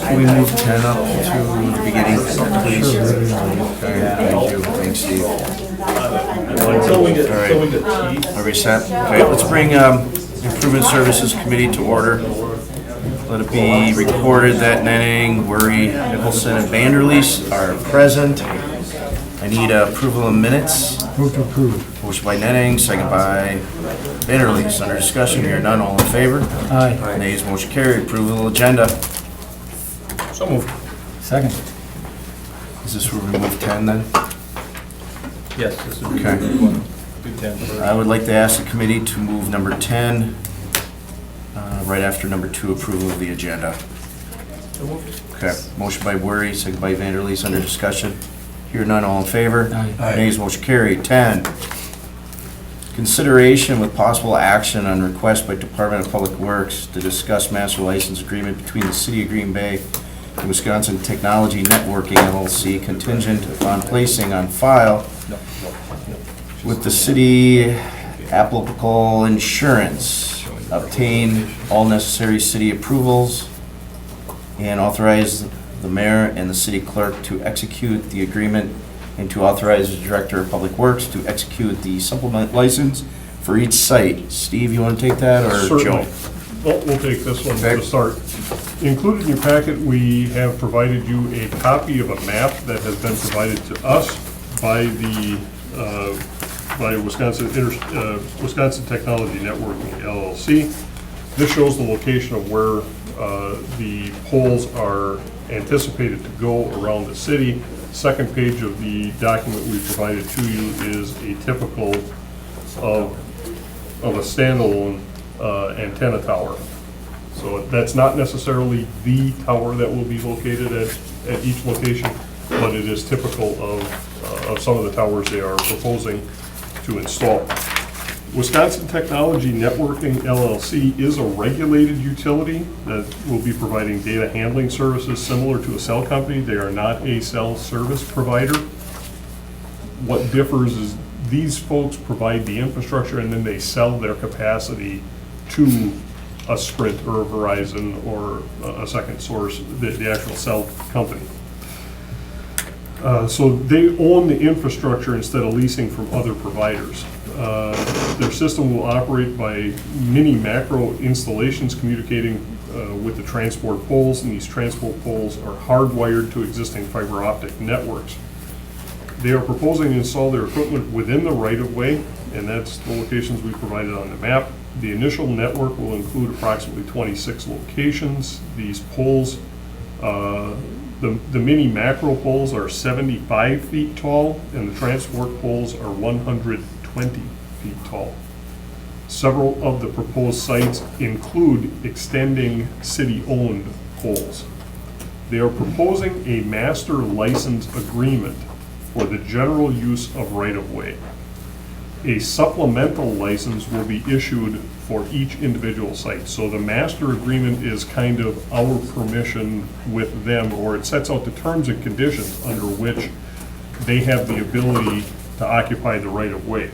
Can we move 10 up to the beginning, please? Okay, thank you. Thanks, Steve. All right, are we set? Okay, let's bring Improvement Services Committee to order. Let it be recorded that Nenning, Worry, Nicholson, and Vanderleest are present. I need approval of minutes. Move to approve. Motion by Nenning, second by Vanderleest. Under discussion, here none, all in favor? Aye. Nays, motion carried. Approval of agenda. So moved. Second. Is this where we move 10 then? Yes, this would be Okay. do 10 first. I would like to ask the committee to move number 10 right after number 2, approval of the agenda. So moved. Okay, motion by Worry, second by Vanderleest, under discussion. Hear none, all in favor? Aye. Nays, motion carried. 10, consideration with possible action on request by Department of Public Works to discuss master license agreement between the City of Green Bay and Wisconsin Technology Networking LLC contingent upon placing on file with the city applicable insurance, obtain all necessary city approvals, and authorize the mayor and the city clerk to execute the agreement and to authorize the director of public works to execute the supplement license for each site. Steve, you want to take that, or Certainly. Joe? We'll take this one Okay. to start. Included in your packet, we have provided you a copy of a map that has been provided to us by the, by Wisconsin Technology Networking LLC. This shows the location of where the poles are anticipated to go around the city. Second page of the document we provided to you is a typical of a standalone antenna tower. So that's not necessarily the tower that will be located at each location, but it is typical of some of the towers they are proposing to install. Wisconsin Technology Networking LLC is a regulated utility that will be providing data handling services similar to a cell company. They are not a cell service provider. What differs is these folks provide the infrastructure and then they sell their capacity to a Sprint or a Verizon or a second source, the actual cell company. So they own the infrastructure instead of leasing from other providers. Their system will operate by mini macro installations communicating with the transport poles, and these transport poles are hardwired to existing fiber optic networks. They are proposing to install their equipment within the right-of-way, and that's the locations we provided on the map. The initial network will include approximately 26 locations. These poles, the mini macro poles are 75 feet tall, and the transport poles are 120 feet tall. Several of the proposed sites include extending city-owned poles. They are proposing a master license agreement for the general use of right-of-way. A supplemental license will be issued for each individual site. So the master agreement is kind of our permission with them, or it sets out the terms and conditions under which they have the ability to occupy the right-of-way.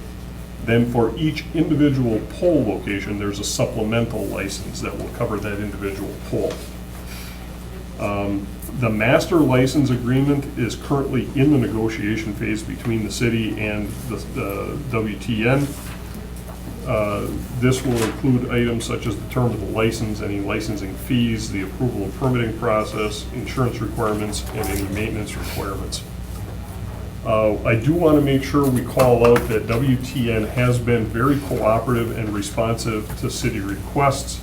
Then for each individual pole location, there's a supplemental license that will cover that individual pole. The master license agreement is currently in the negotiation phase between the city and the WTN. This will include items such as the terms of the license, any licensing fees, the approval and permitting process, insurance requirements, and any maintenance requirements. I do want to make sure we call out that WTN has been very cooperative and responsive to city requests.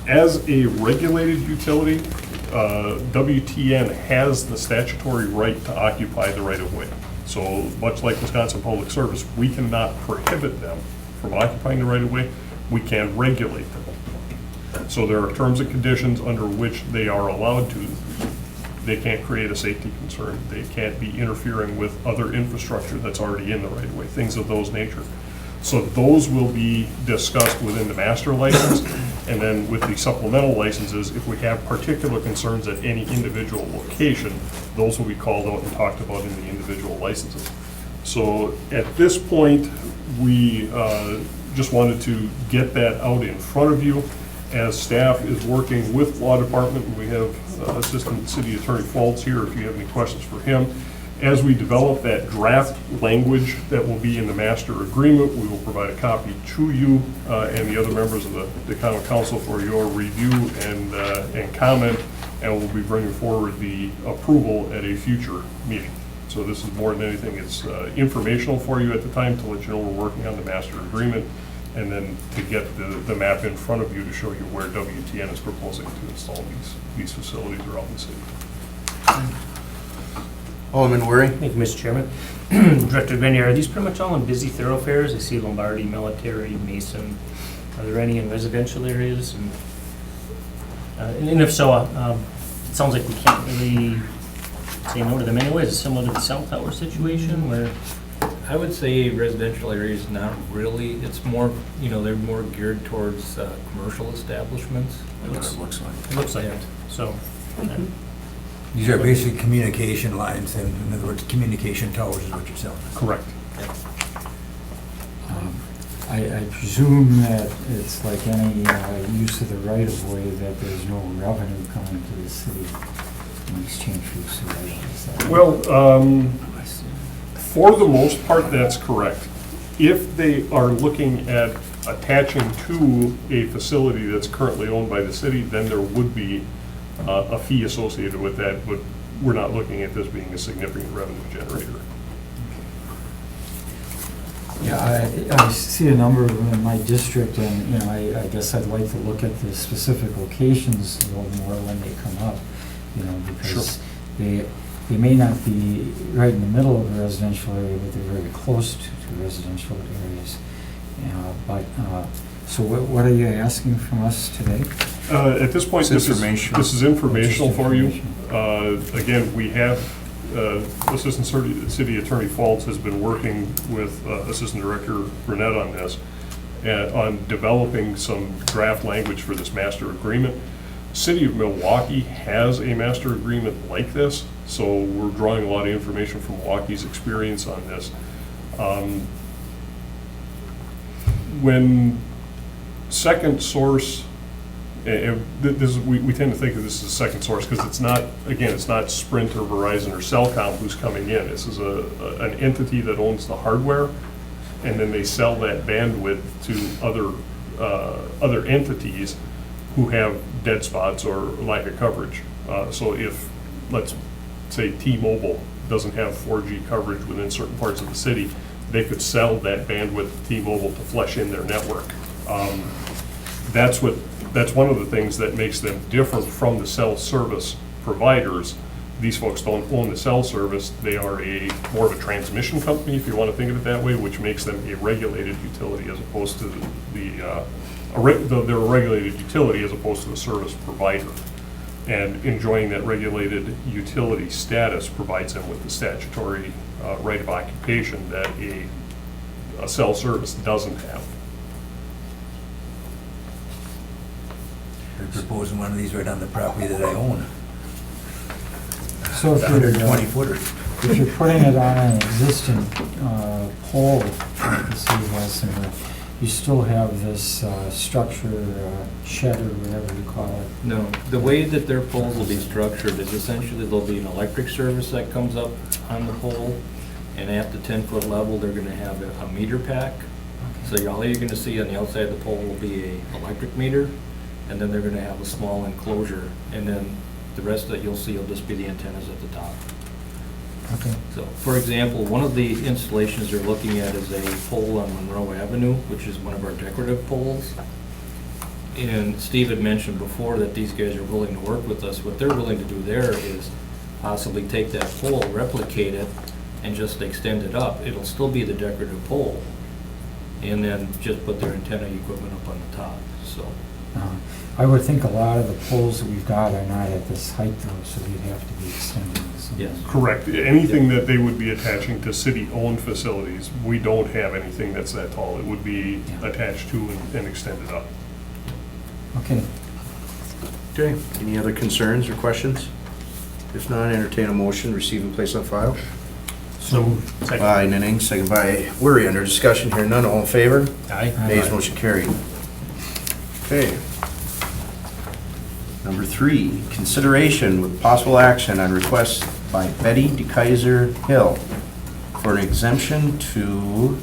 As a regulated utility, WTN has the statutory right to occupy the right-of-way. So much like Wisconsin Public Service, we cannot prohibit them from occupying the right-of-way. We can regulate them. So there are terms and conditions under which they are allowed to. They can't create a safety concern. They can't be interfering with other infrastructure that's already in the right-of-way, things of those nature. So those will be discussed within the master license, and then with the supplemental licenses, if we have particular concerns at any individual location, those will be called out and talked about in the individual licenses. So at this point, we just wanted to get that out in front of you as staff is working with law department, and we have Assistant City Attorney Falls here if you have any questions for him. As we develop that draft language that will be in the master agreement, we will provide a copy to you and the other members of the common council for your review and comment, and we'll be bringing forward the approval at a future meeting. So this is more than anything, it's informational for you at the time to let you know we're working on the master agreement, and then to get the map in front of you to show you where WTN is proposing to install these facilities around the city. Alderman Wery? Thank you, Mr. Chairman. Director Grenier, are these pretty much all in busy thoroughfares? I see Lombardi, Military, Mason. Are there any in residential areas? And if so, it sounds like we can't really say no to them anyways. It's similar to the cell tower situation where, I would say residential areas, not really. It's more, they're more geared towards commercial establishments. That's what it looks like. it looks like it. So, These are basically communication lines, and in other words, communication towers is what you're selling. Correct. I presume that it's like any use of the right-of-way, that there's no revenue coming to the city in exchange for use of the right-of-way. Is that right? Well, for the most part, that's correct. If they are looking at attaching to a facility that's currently owned by the city, then there would be a fee associated with that, but we're not looking at this being a significant revenue generator. Yeah, I see a number of them in my district, and, I guess I'd like to look at the specific locations a little more when they come up, because they may not be right in the middle of a residential area, but they're very close to residential areas. So what are you asking from us today? At this point, It's this is informational for you. Again, we have, Assistant City Attorney Falls has been working with Assistant Director Burnett on this, on developing some draft language for this master agreement. City of Milwaukee has a master agreement like this, so we're drawing a lot of information from Milwaukee's experience on this. When second source, we tend to think of this as a second source because it's not Sprint or Verizon or Cellcom who's coming in. This is an entity that owns the hardware, and then they sell that bandwidth to other entities who have dead spots or lack of coverage. So if, let's say, T-Mobile doesn't have 4G coverage within certain parts of the city, they could sell that bandwidth to T-Mobile to flush in their network. That's one of the things that makes them different from the cell service providers. These folks don't own the cell service. They are more of a transmission company, if you want to think of it that way, which makes them a regulated utility as opposed to they're a regulated utility as opposed to a service provider. And enjoying that regulated utility status provides them with the statutory right of occupation that a cell service doesn't have. They're proposing one of these right on the property that I own. So if you're, 120 footer. if you're putting it on an existing pole, like the city has somewhere, you still have this structure, shed or whatever you call it. No, the way that their poles will be structured is essentially there'll be an electric service that comes up on the pole, and at the 10-foot level, they're gonna have a meter pack. So all you're gonna see on the outside of the pole will be a electric meter, and then they're gonna have a small enclosure, and then the rest that you'll see will just be the antennas at the top. Okay. So, for example, one of the installations they're looking at is a pole on Monroe Avenue, which is one of our decorative poles. And Steve had mentioned before that these guys are willing to work with us. What they're willing to do there is possibly take that pole, replicate it, and just extend it up. It'll still be the decorative pole, and then just put their antenna equipment up on the top, so. I would think a lot of the poles that we've got are not at this height though, so they'd have to be extended. Yes. Correct. Anything that they would be attaching to city-owned facilities, we don't have anything that's that tall. It would be attached to and extended up. Okay. Okay, any other concerns or questions? If not, entertain a motion, receive and place on file. so, second. By Nenning, second by Wery. Under discussion here, none, all in favor? Aye. Nays, motion carried. Okay. Number 3, consideration with possible action on request by Betty DeKaiser Hill for an exemption to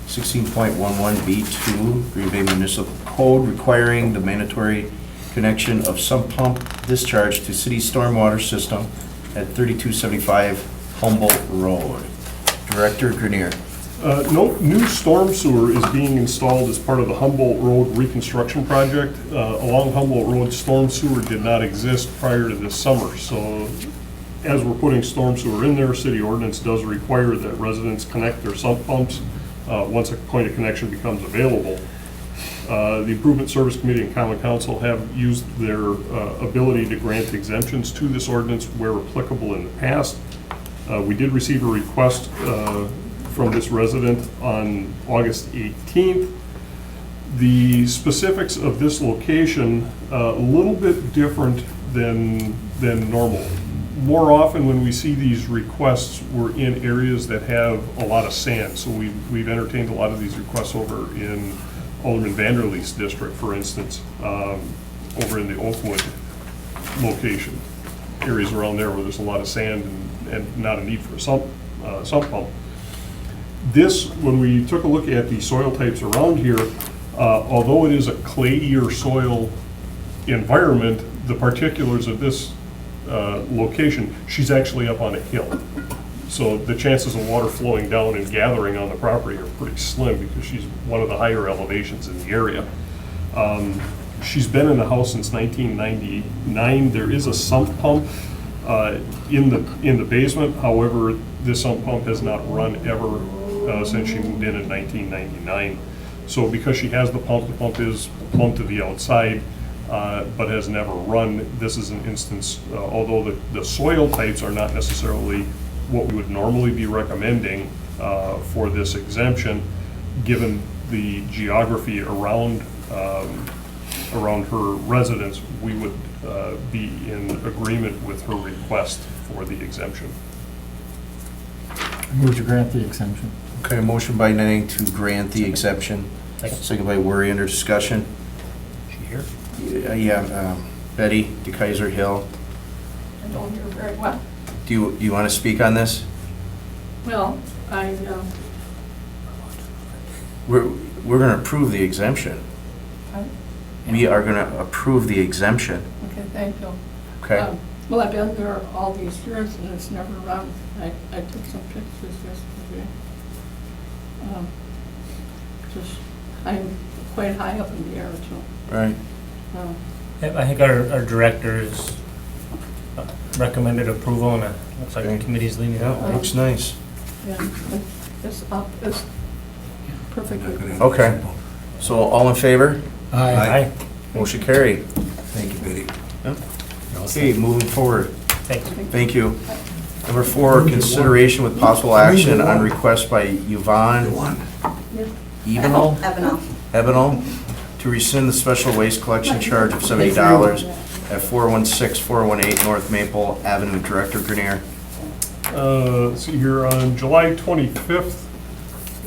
16.11B2 Green Bay Municipal Code requiring the mandatory connection of sump pump discharge to city stormwater system at 3275 Humboldt Road. Director Grenier. No new storm sewer is being installed as part of the Humboldt Road reconstruction project. Along Humboldt Road, storm sewer did not exist prior to this summer, so as we're putting storm sewer in there, city ordinance does require that residents connect their sump pumps once a point of connection becomes available. The Improvement Service Committee and Common Council have used their ability to grant exemptions to this ordinance where applicable in the past. We did receive a request from this resident on August 18th. The specifics of this location, a little bit different than normal. More often when we see these requests, we're in areas that have a lot of sand. So we've entertained a lot of these requests over in Alderman Vanderleest's district, for instance, over in the Oakwood location, areas around there where there's a lot of sand and not a need for a sump pump. This, when we took a look at the soil types around here, although it is a clayier soil environment, the particulars of this location, she's actually up on a hill. So the chances of water flowing down and gathering on the property are pretty slim because she's one of the higher elevations in the area. She's been in the house since 1999. There is a sump pump in the basement. However, this sump pump has not run ever since she moved in 1999. So because she has the pump is plumbed to the outside, but has never run. This is an instance, although the soil types are not necessarily what we would normally be recommending for this exemption, given the geography around her residence, we would be in agreement with her request for the exemption. Move to grant the exemption. Okay, motion by Nenning to grant the exemption. Second. Second by Worry, under discussion. She here? Betty DeKaiser Hill. I don't hear very well. Do you want to speak on this? Well, We're going to approve the exemption. We are going to approve the exemption, okay, thank you. okay? Well, I've been there all these years and it's never run. I took some pictures yesterday. Just, I'm quite high up in the air too. Right. Yep, I think our directors recommended approval, and it looks like the Okay. committee's leaning Yeah, out. looks nice. Yeah, it's up, it's perfectly good. Okay. So all in favor? Aye. Motion carried. Thank you, Betty. Okay, moving forward. Thanks. Thank you. Number 4, consideration with possible action on request by Yvonne Ebenall? Ebenall, to rescind the special waste collection charge of $70 at 416-418 North Maple Avenue. Director Grenier. Let's see here, on July 25th,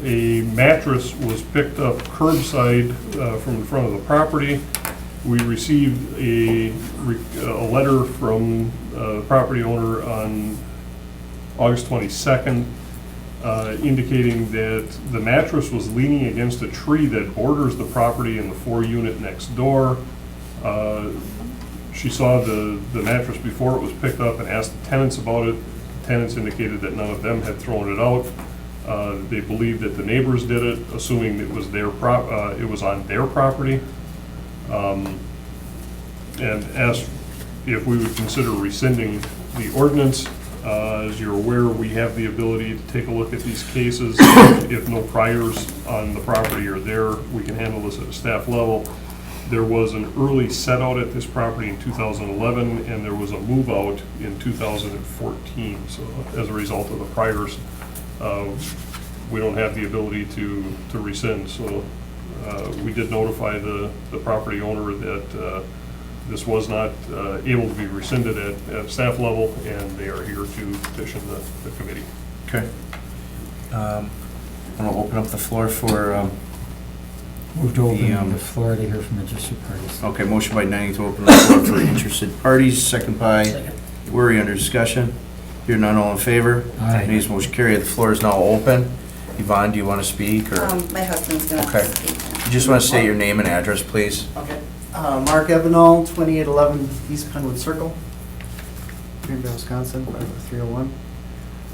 a mattress was picked up curbside from in front of the property. We received a letter from the property owner on August 22nd indicating that the mattress was leaning against a tree that borders the property and the 4-unit next door. She saw the mattress before it was picked up and asked the tenants about it. The tenants indicated that none of them had thrown it out. They believed that the neighbors did it, assuming it was it was on their property. And asked if we would consider rescinding the ordinance. As you're aware, we have the ability to take a look at these cases. If no priors on the property are there, we can handle this at a staff level. There was an early set out at this property in 2011, and there was a move out in 2014. So as a result of the priors, we don't have the ability to rescind. So we did notify the property owner that this was not able to be rescinded at staff level, and they are here to petition the committee. Okay. I'm going to open up the floor for Move to The, open the floor to hear from interested parties. Okay, motion by Nenning to open the floor for interested parties, second by Worry under discussion. Hear none, all in favor? Aye. Nays, motion carried. The floor is now open. Yvonne, do you want to speak, or? My husband's gonna Okay. speak. You just want to say your name and address, please? Okay. Mark Evanol, 2811 East Penwood Circle, Green Bay, Wisconsin, 50301.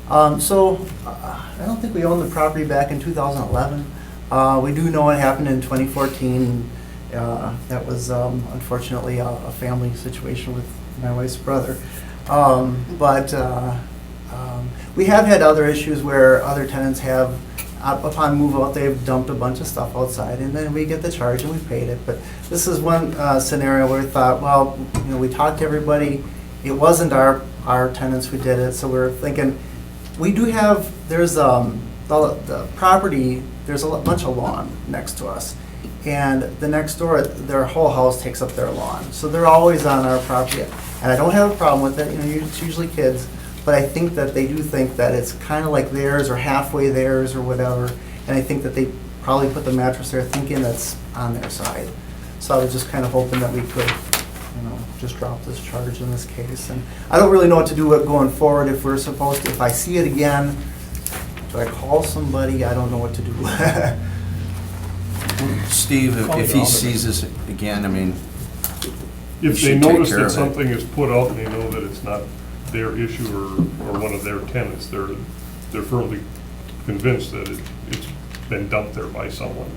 I don't think we owned the property back in 2011. We do know what happened in 2014. That was unfortunately a family situation with my wife's brother. We have had other issues where other tenants have, upon move out, they've dumped a bunch of stuff outside, and then we get the charge and we paid it. But this is one scenario where we thought, well, we talked to everybody. It wasn't our tenants who did it, so we're thinking, we do have, there's the property, there's a bunch of lawn next to us. And the next door, their whole house takes up their lawn. So they're always on our property. And I don't have a problem with it, it's usually kids. But I think that they do think that it's kind of like theirs or halfway theirs or whatever. And I think that they probably put the mattress there thinking that's on their side. So I was just kind of hoping that we could, just drop this charge in this case. And I don't really know what to do with going forward if we're supposed to, if I see it again, do I call somebody? I don't know what to do. Steve, if he sees this again, I mean, If they should take notice care that of it. something is put out and they know that it's not their issue or one of their tenants, they're firmly convinced that it's been dumped there by someone.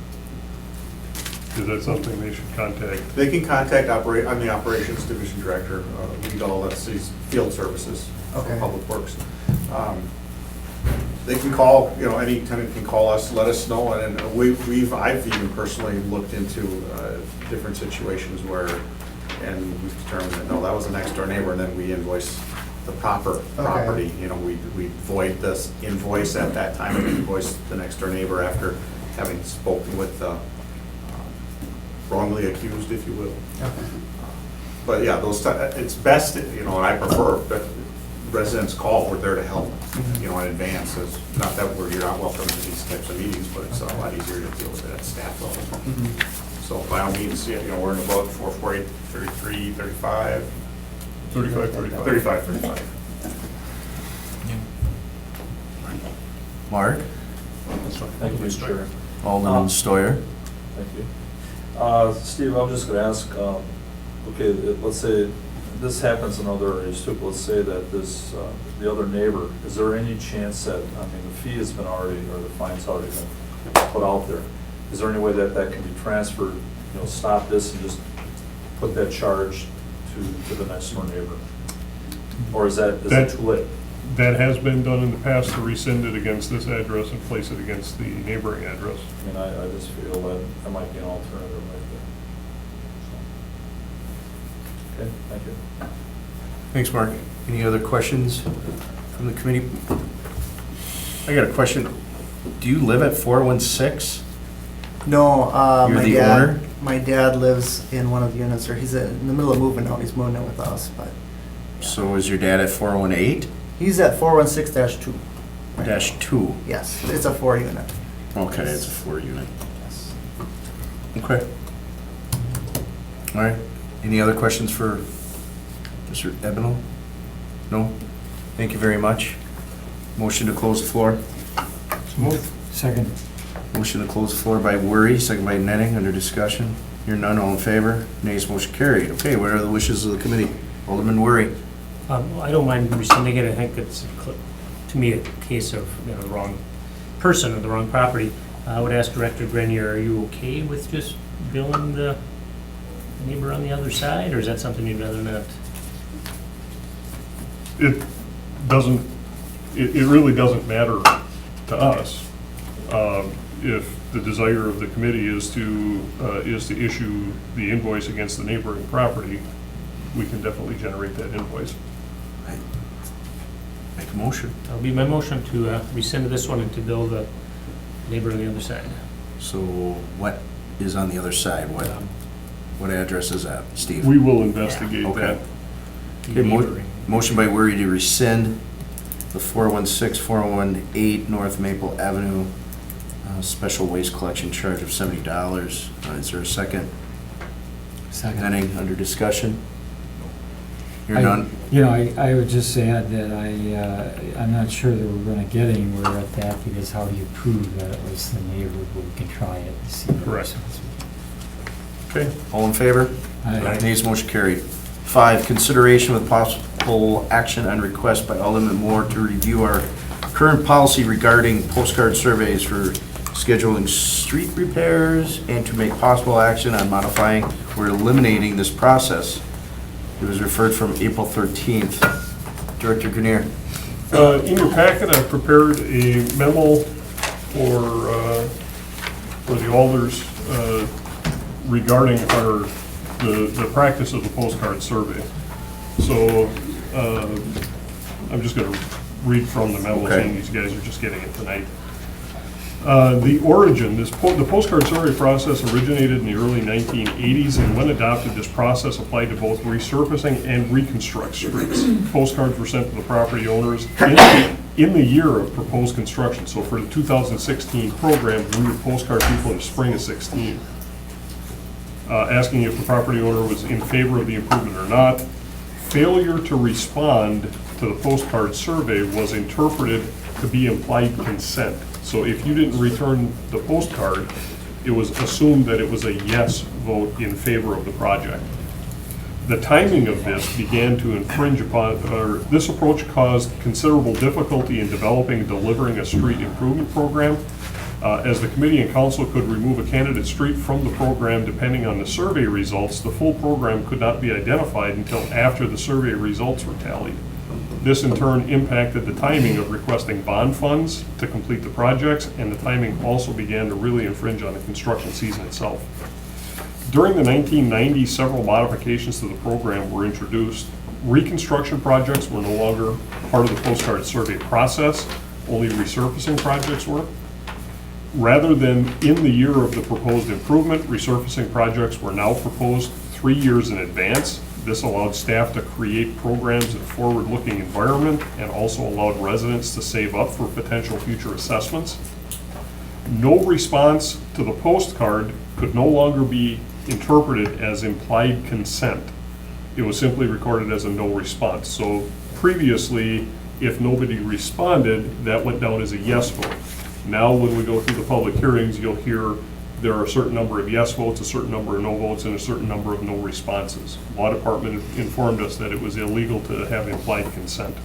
Is that something they should contact? They can contact I'm the Operations Division Director, lead all that city's field services for Okay. Public Works. They can call, any tenant can call us, let us know, and I've even personally looked into different situations where, and we've determined that, no, that was a next door neighbor, and then we invoice the proper property. We void this invoice at that time and invoice the next door neighbor after having spoken with the wrongly accused, if you will. But yeah, it's best, and I prefer that residents call, we're there to help, in advance. It's not that you're not welcome to these types of meetings, but it's a lot easier to deal with it at staff level. So by all means, we're in about 448, 33, 35. 35, 35. 35, 35. Mark, Thank you, Mr. Chair. Alderman Stoyer. Thank you. Steve, I'm just going to ask, okay, let's say this happens in other areas too, but let's say that this, the other neighbor, is there any chance that, the fee has been already, or the fine's already been put out there? Is there any way that that can be transferred, stop this and just put that charge to the next door neighbor? Or is it too late? That has been done in the past, to rescind it against this address and place it against the neighboring address. I just feel that there might be an alternative right there. Okay, thank you. Thanks, Mark. Any other questions from the committee? I got a question. Do you live at 416? No, You're my the dad. owner? My dad lives in one of the units, or he's in the middle of moving out. He's moving in with us, but So is your dad at 418? he's at 416-2. Dash 2? Yes, it's a 4-unit. Okay, it's a 4 unit. Yes. Okay. All right. Any other questions for Mr. Ebenel? No? Thank you very much. Motion to close the floor. Second. Motion to close the floor by Worry, second by Netting, under discussion. Hear none, all in favor. Nays, motion carried. Okay, what are the wishes of the committee? Alderman Worry. I don't mind rescinding it. I think it's, to me, a case of the wrong person or the wrong property. I would ask Director Grenier, are you okay with just billing the neighbor on the other side, or is that something you'd rather not? It doesn't, it really doesn't matter to us. If the desire of the committee is to issue the invoice against the neighboring property, we can definitely generate that invoice. Make a motion. That'll be my motion to rescind this one and to bill the neighbor on the other side. So what is on the other side? What address is that, Steve? We will investigate Okay. that. Okay, motion by Worry to rescind the 416, 418 North Maple Avenue special waste collection charge of $70. Is there a second? Second. Any under discussion? Hear I- none? You know, I would just add that I'm not sure that we're gonna get anywhere at that, because how do you prove that it was the neighbor, but we can try it and see. Correct. Okay, All in favor? Aye. Nays, motion carried. 5, consideration with possible action on request by Alderman Moore to review our current policy regarding postcard surveys for scheduling street repairs and to make possible action on modifying or eliminating this process. It was referred from April 13th. Director Grenier. in your packet, I prepared a memo for the alders regarding the practice of the postcard survey. So I'm just going to read from the memo, Okay. saying these guys are just getting it tonight. The origin, the postcard survey process originated in the early 1980s, and when adopted, this process applied to both resurfacing and reconstruct streets. Postcards were sent to the property owners in the year of proposed construction. So for the 2016 program, we would postcard people in the spring of 16, asking if the property owner was in favor of the improvement or not. Failure to respond to the postcard survey was interpreted to be implied consent. So if you didn't return the postcard, it was assumed that it was a yes vote in favor of the project. The timing of this began to infringe upon, or this approach caused considerable difficulty in developing and delivering a street improvement program. As the committee and council could remove a candidate street from the program depending on the survey results, the full program could not be identified until after the survey results were tallied. This in turn impacted the timing of requesting bond funds to complete the projects, and the timing also began to really infringe on the construction season itself. During the 1990s, several modifications to the program were introduced. Reconstruction projects were no longer part of the postcard survey process, only resurfacing projects were. Rather than in the year of the proposed improvement, resurfacing projects were now proposed 3 years in advance. This allowed staff to create programs in a forward-looking environment and also allowed residents to save up for potential future assessments. No response to the postcard could no longer be interpreted as implied consent. It was simply recorded as a no response. So previously, if nobody responded, that went down as a yes vote. Now, when we go through the public hearings, you'll hear there are a certain number of yes votes, a certain number of no votes, and a certain number of no responses. Law Department informed us that it was illegal to have implied consent.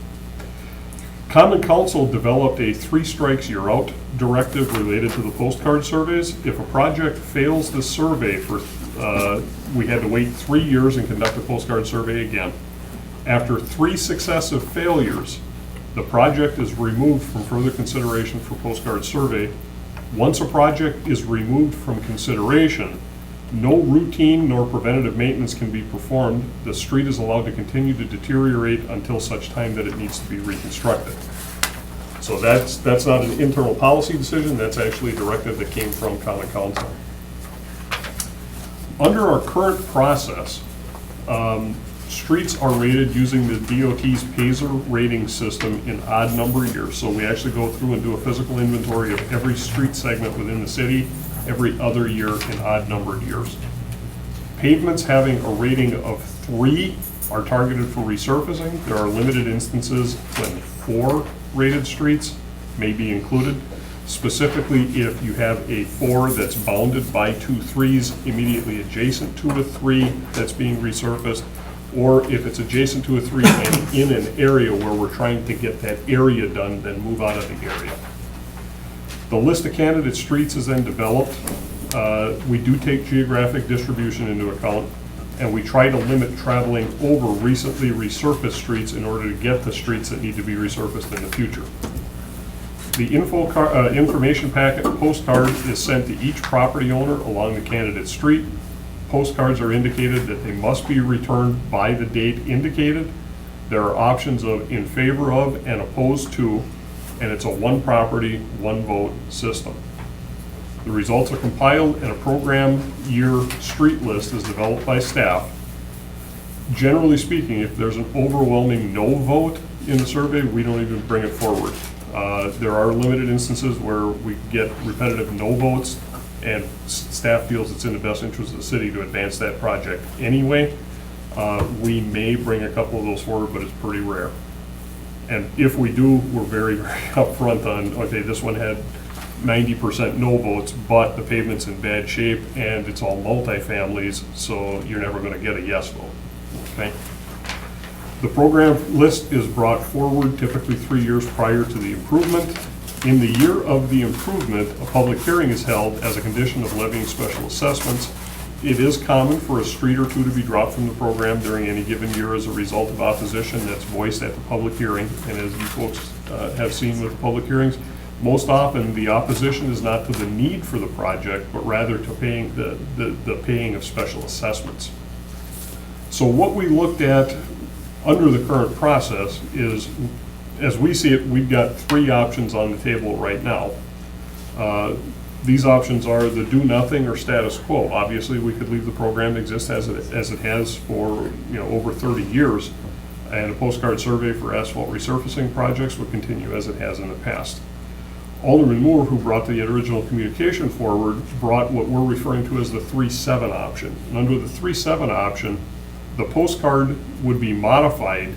Common Council developed a 3 strikes you're out directive related to the postcard surveys. If a project fails the survey we had to wait 3 years and conduct a postcard survey again. After 3 successive failures, the project is removed from further consideration for postcard survey. Once a project is removed from consideration, no routine nor preventative maintenance can be performed. The street is allowed to continue to deteriorate until such time that it needs to be reconstructed. So that's not an internal policy decision, that's actually a directive that came from Common Council. Under our current process, streets are rated using the DOT's PASER rating system in odd number years. So we actually go through and do a physical inventory of every street segment within the city every other year in odd numbered years. Pavements having a rating of 3 are targeted for resurfacing. There are limited instances when 4 rated streets may be included. Specifically, if you have a 4 that's bounded by 2 3s immediately adjacent to a 3 that's being resurfaced, or if it's adjacent to a 3 and in an area where we're trying to get that area done, then move out of the area. The list of candidate streets is then developed. We do take geographic distribution into account, and we try to limit traveling over recently resurfaced streets in order to get the streets that need to be resurfaced in the future. The information packet postcard is sent to each property owner along the candidate street. Postcards are indicated that they must be returned by the date indicated. There are options of in favor of and opposed to, and it's a 1 property, 1 vote system. The results are compiled and a program year street list is developed by staff. Generally speaking, if there's an overwhelming no vote in the survey, we don't even bring it forward. There are limited instances where we get repetitive no votes, and staff feels it's in the best interest of the city to advance that project anyway. We may bring a couple of those forward, but it's pretty rare. And if we do, we're very, very upfront on, okay, this one had 90% no votes, but the pavement's in bad shape and it's all multifamilies, so you're never gonna get a yes vote, okay? The program list is brought forward typically 3 years prior to the improvement. In the year of the improvement, a public hearing is held as a condition of levying special assessments. It is common for a street or two to be dropped from the program during any given year as a result of opposition that's voiced at the public hearing. And as you folks have seen with the public hearings, most often the opposition is not to the need for the project, but rather to paying the paying of special assessments. So what we looked at under the current process is, as we see it, we've got 3 options on the table right now. These options are the do nothing or status quo. Obviously, we could leave the program exist as it has for over 30 years, and a postcard survey for asphalt resurfacing projects would continue as it has in the past. Alderman Moore, who brought the original communication forward, brought what we're referring to as the 3-7 option. And under the 3-7 option, the postcard would be modified,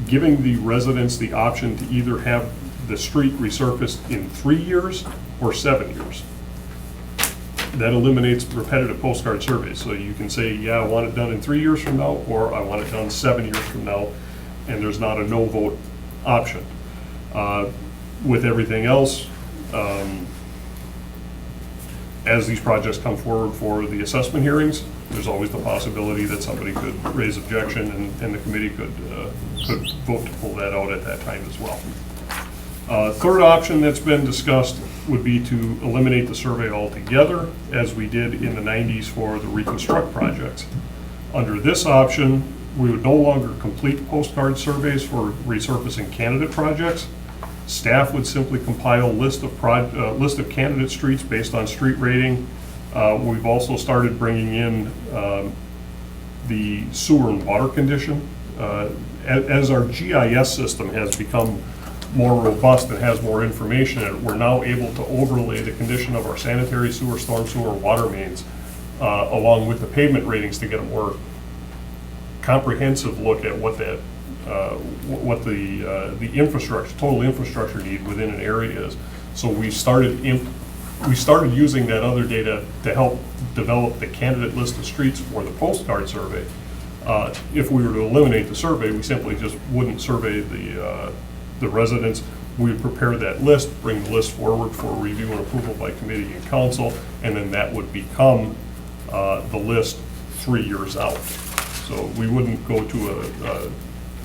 giving the residents the option to either have the street resurfaced in 3 years or 7 years. That eliminates repetitive postcard surveys. So you can say, yeah, I want it done in 3 years from now, or I want it done 7 years from now, and there's not a no vote option. With everything else, as these projects come forward for the assessment hearings, there's always the possibility that somebody could raise objection, and the committee could vote to pull that out at that time as well. Third option that's been discussed would be to eliminate the survey altogether, as we did in the 90s for the reconstruct projects. Under this option, we would no longer complete postcard surveys for resurfacing candidate projects. Staff would simply compile a list of candidate streets based on street rating. We've also started bringing in the sewer and water condition. As our GIS system has become more robust and has more information in it, we're now able to overlay the condition of our sanitary sewer, storm sewer, water mains, along with the pavement ratings to get a more comprehensive look at what that, what the infrastructure, total infrastructure need within an area is. So we started using that other data to help develop the candidate list of streets for the postcard survey. If we were to eliminate the survey, we simply just wouldn't survey the residents. We would prepare that list, bring the list forward for review and approval by committee and council, and then that would become the list 3 years out. So we wouldn't go to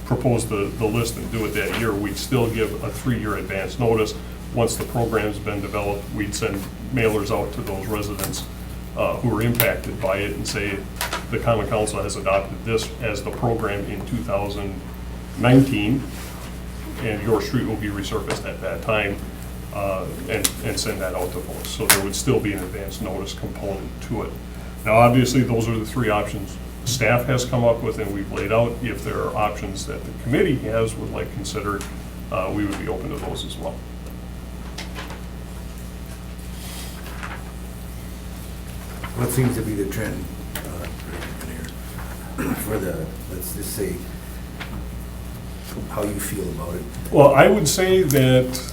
propose the list and do it that year. We'd still give a 3-year advance notice. Once the program's been developed, we'd send mailers out to those residents who are impacted by it and say, the Common Council has adopted this as the program in 2019, and your street will be resurfaced at that time, and send that out to folks. So there would still be an advance notice component to it. Now, obviously, those are the 3 options staff has come up with and we've laid out. If there are options that the committee would like considered, we would be open to those as well. What seems to be the trend for the, let's just say, how you feel about it? Well, I would say that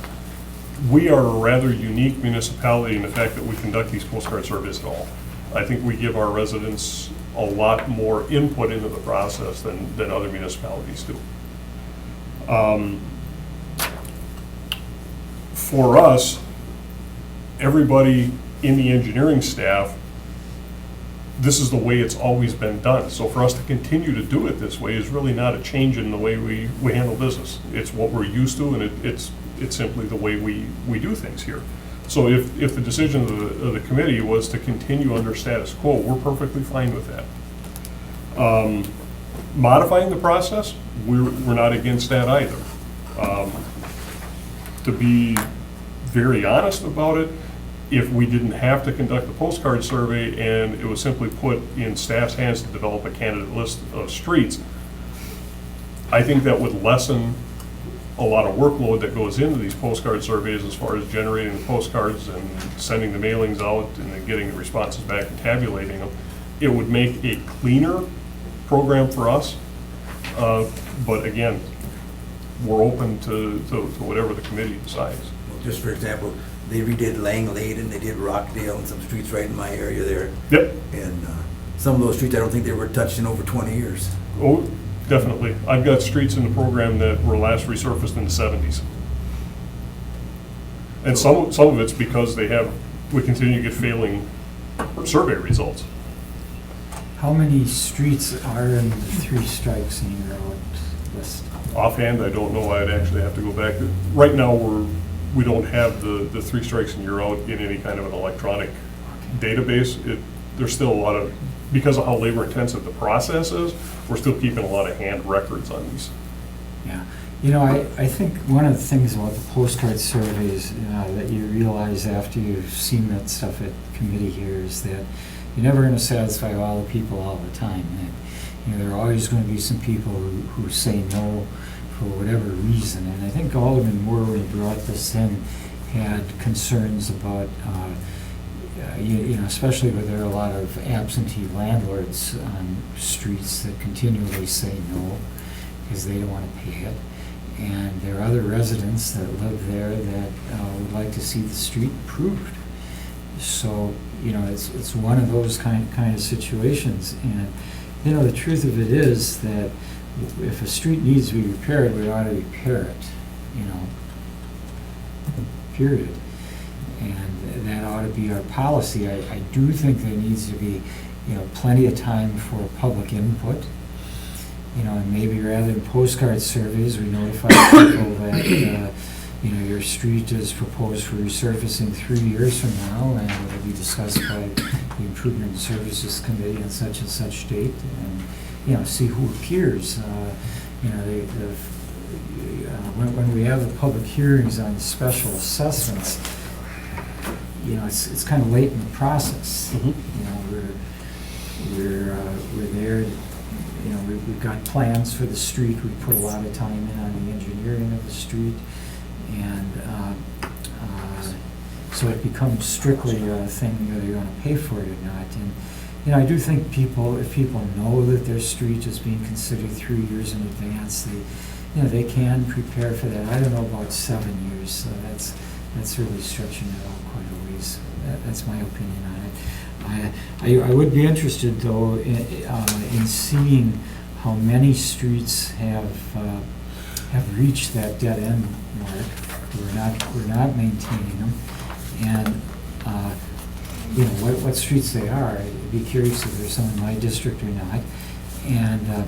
we are a rather unique municipality in the fact that we conduct these postcard surveys at all. I think we give our residents a lot more input into the process than other municipalities do. For us, everybody in the engineering staff, this is the way it's always been done. So for us to continue to do it this way is really not a change in the way we handle business. It's what we're used to, and it's simply the way we do things here. So if the decision of the committee was to continue under status quo, we're perfectly fine with that. Modifying the process, we're not against that either. To be very honest about it, if we didn't have to conduct the postcard survey and it was simply put in staff's hands to develop a candidate list of streets, I think that would lessen a lot of workload that goes into these postcard surveys as far as generating the postcards and sending the mailings out and then getting the responses back and tabulating them. It would make a cleaner program for us. But again, we're open to whatever the committee decides. Well, just for example, they redid Lang Lane and they did Rockdale and some streets right in my area there. Yep. And some of those streets, I don't think they were touched in over 20 years. Oh, definitely. I've got streets in the program that were last resurfaced in the 70s. And some of it's because we continue to get failing survey results. How many streets are in the 3 strikes in your road list? Offhand, I don't know. I'd actually have to go back. Right now, we don't have the 3 strikes and you're out in any kind of an electronic database. There's still a lot of, because of how labor intensive the process is, we're still keeping a lot of hand records on these. Yeah, you know, I think one of the things about the postcard surveys that you realize after you've seen that stuff at committee here is that you're never going to satisfy all the people all the time. And, you know, there are always going to be some people who say no for whatever reason. And I think Alderman Moore, when he brought this in, had concerns about, you know, especially where there are a lot of absentee landlords on streets that continually say no because they don't want to pay it. And there are other residents that live there that would like to see the street improved. So, you know, it's one of those kind of situations. And, you know, the truth of it is that if a street needs to be repaired, we ought to repair it, you know, period. And that ought to be our policy. I do think there needs to be, you know, plenty of time for public input. You know, and maybe rather than postcard surveys, we notify people that, you know, your street is proposed for resurfacing 3 years from now, and it will be discussed by the Improvement Services Committee on such and such date, and, you know, see who appears. You know, when we have the public hearings on special assessments, you know, it's kind of late in the process. Mhm. You know, we're there. You know, we've got plans for the street. We put a lot of time in on the engineering of the street, and so it becomes strictly a thing whether you're going to pay for it or not. And you know, I do think if people know that their street is being considered 3 years in advance, they can prepare for that. I don't know about 7 years, so that's really stretching it out quite a ways. That's my opinion on it. I would be interested, though, in seeing how many streets have reached that dead end mark. We're not maintaining them, and you know what streets they are. I'd be curious if there's some in my district or not, and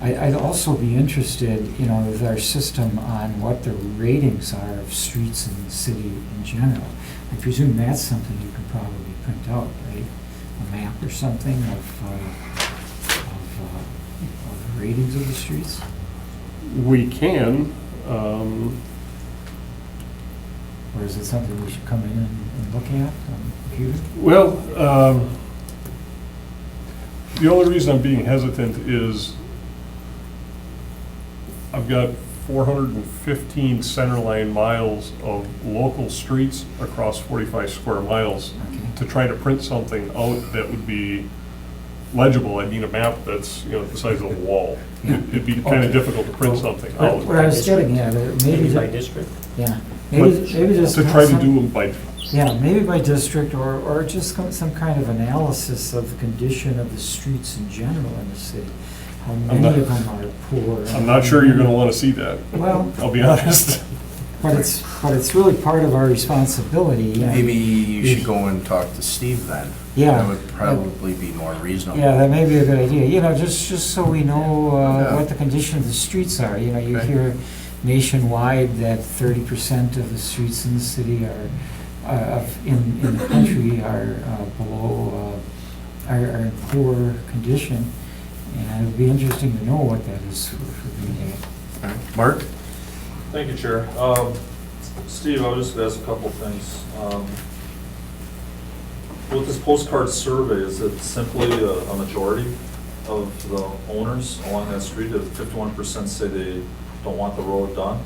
I'd also be interested, you know, with our system on what the ratings are of streets in the city in general. I presume that's something you could probably print out, right? A map or something of the ratings of the streets? We can, Or is it something we should come in and look at on the computer? well, the only reason I'm being hesitant is I've got 415 centerline miles of local streets across 45 square miles. Okay. To try to print something out that would be legible, I need a map that's, you know, the size of a wall. Yeah. It'd be kind of difficult to print something out. What I was getting at, Maybe by maybe, district? yeah, But maybe just. to try to do them by, Yeah, maybe by district, or just some kind of analysis of the condition of the streets in general in the city. How not- many of them are poor. I'm not sure you're gonna wanna see that. Well, I'll be honest. but it's really part of our responsibility. You know. Maybe you should go and talk to Steve then. Yeah. That would probably be more reasonable. Yeah, that may be a good idea, you know, just so we know Yeah. what the condition of the streets are. You know, you Okay. hear nationwide that 30% of the streets in the city in the country are below, are in poor condition. And it'd be interesting to know what that is for Green Bay. All right. Mark? Thank you, Chair. Steve, I was just going to ask a couple things. With this postcard survey, is it simply a majority of the owners along that street? If 51% say they don't want the road done?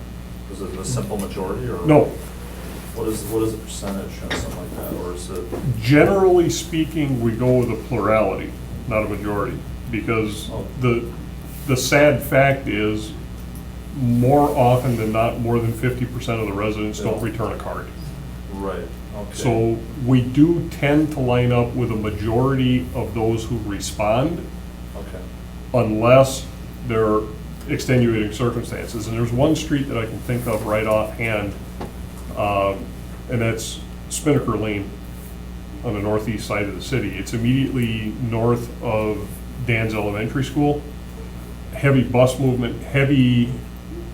Is it a simple majority, or? No, What is the percentage, or something like that, or is it? generally speaking, we go with a plurality, not a majority, because Oh. the sad fact is, more often than not, more than 50% of the residents don't return a card. Right, okay. So we do tend to line up with a majority of those who respond, Okay, unless there are extenuating circumstances. And there's one street that I can think of right offhand, and that's Spinnaker Lane on the northeast side of the city. It's immediately north of Dan's Elementary School. Heavy bus movement, heavy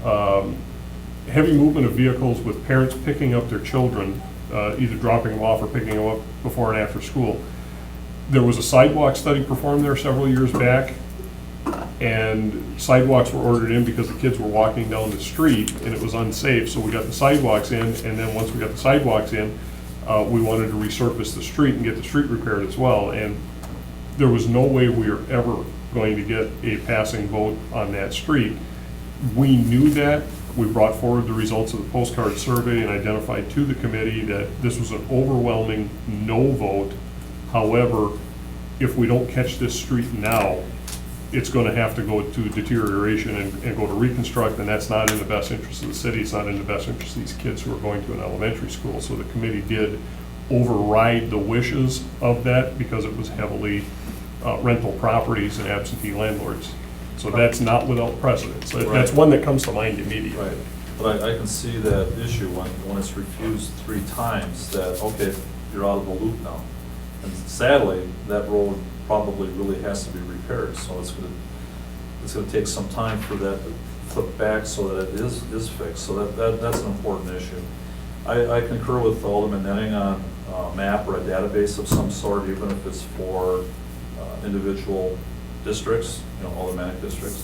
movement of vehicles with parents picking up their children, either dropping them off or picking them up before and after school. There was a sidewalk study performed there several years back, and sidewalks were ordered in because the kids were walking down the street and it was unsafe, so we got the sidewalks in, and then once we got the sidewalks in, we wanted to resurface the street and get the street repaired as well, and there was no way we were ever going to get a passing vote on that street. We knew that. We brought forward the results of the postcard survey and identified to the committee that this was an overwhelming no vote. However, if we don't catch this street now, it's going to have to go to deterioration and go to reconstruct, and that's not in the best interest of the city. It's not in the best interest of these kids who are going to an elementary school. So the committee did override the wishes of that because it was heavily rental properties and absentee landlords. So that's not without precedent. So that's one that comes to mind immediately. right. But I can see that issue when it's refused 3 times, that, okay, you're out of the loop now. And sadly, that road probably really has to be repaired, so it's gonna take some time for that to flip back so that it is fixed. So that's an important issue. I concur with Alderman Nenning on a map or a database of some sort, even if it's for individual districts, aldermanic districts.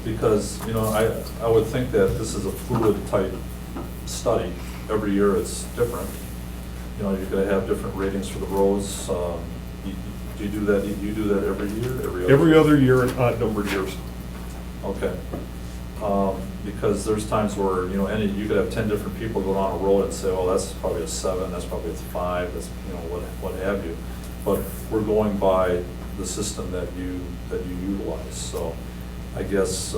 Because, I would think that this is a fluid type study. Every year it's different. You're gonna have different ratings for the roads. Do you do that? Do you do that every year? Every other year in odd numbered years. Okay. Because there's times where, you could have 10 different people go down a road and say, well, that's probably a 7, that's probably a 5, that's, what have you. But we're going by the system that you utilize. So I guess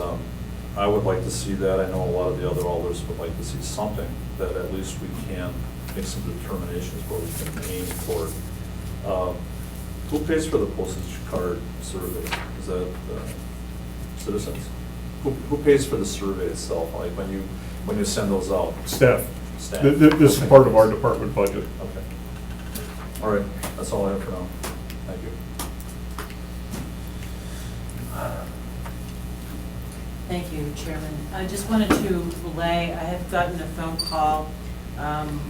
I would like to see that. I know a lot of the other alders would like to see something that at least we can make some determinations where we can aim toward. Who pays for the postage card survey? Is that citizens? Who pays for the survey itself, like when you send those out? Staff. Staff. This is Okay. part of our department budget. Okay. All right, that's all I have for now. Thank you. Thank you, Chairman. I just wanted to relay, I have gotten a phone call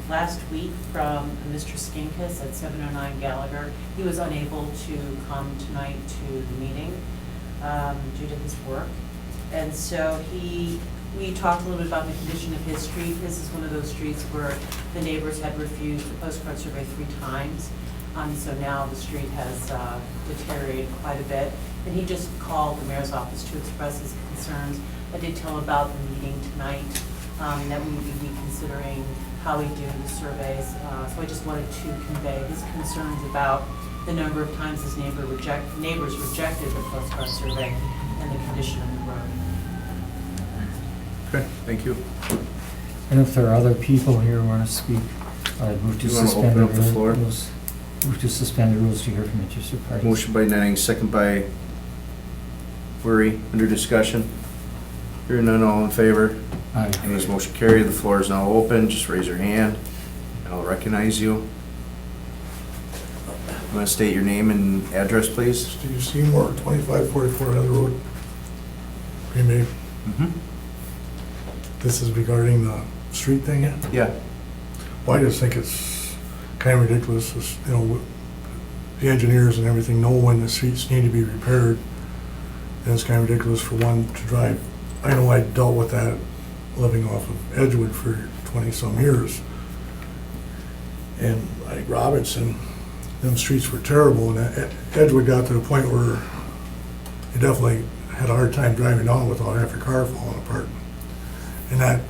last week from Mr. Skinkus at 709 Gallagher. He was unable to come tonight to the meeting due to his work. And so we talked a little bit about the condition of his street. His is one of those streets where the neighbors had refused the postcard survey 3 times. So now the street has deteriorated quite a bit. And he just called the mayor's office to express his concerns. I did tell him about the meeting tonight, that we would be considering how we do the surveys. So I just wanted to convey his concerns about the number of times his neighbors rejected the postcard survey and the condition of the road. Okay, thank you. And if there are other people here who want to speak, I'd move to Do you wanna suspend open up the floor? rules. Move to suspend the rules to hear from interested parties. Motion by Nenning, second by Fleury, under discussion. Hearing none, all in favor? Aye. This motion carried, the floor is now open, just raise your hand, and I'll recognize you. You want to state your name and address, please? Steve Seymour, 2544 Heather Road, Green Bay. This is regarding the street thing, yeah? Yeah. Well, I just think it's kind of ridiculous, the engineers and everything know when the streets need to be repaired, and it's kind of ridiculous for one to drive. I know I dealt with that living off of Edgewood for 20-some years, and like Robinson, them streets were terrible, and Edgewood got to the point where you definitely had a hard time driving down without half your car falling apart. And that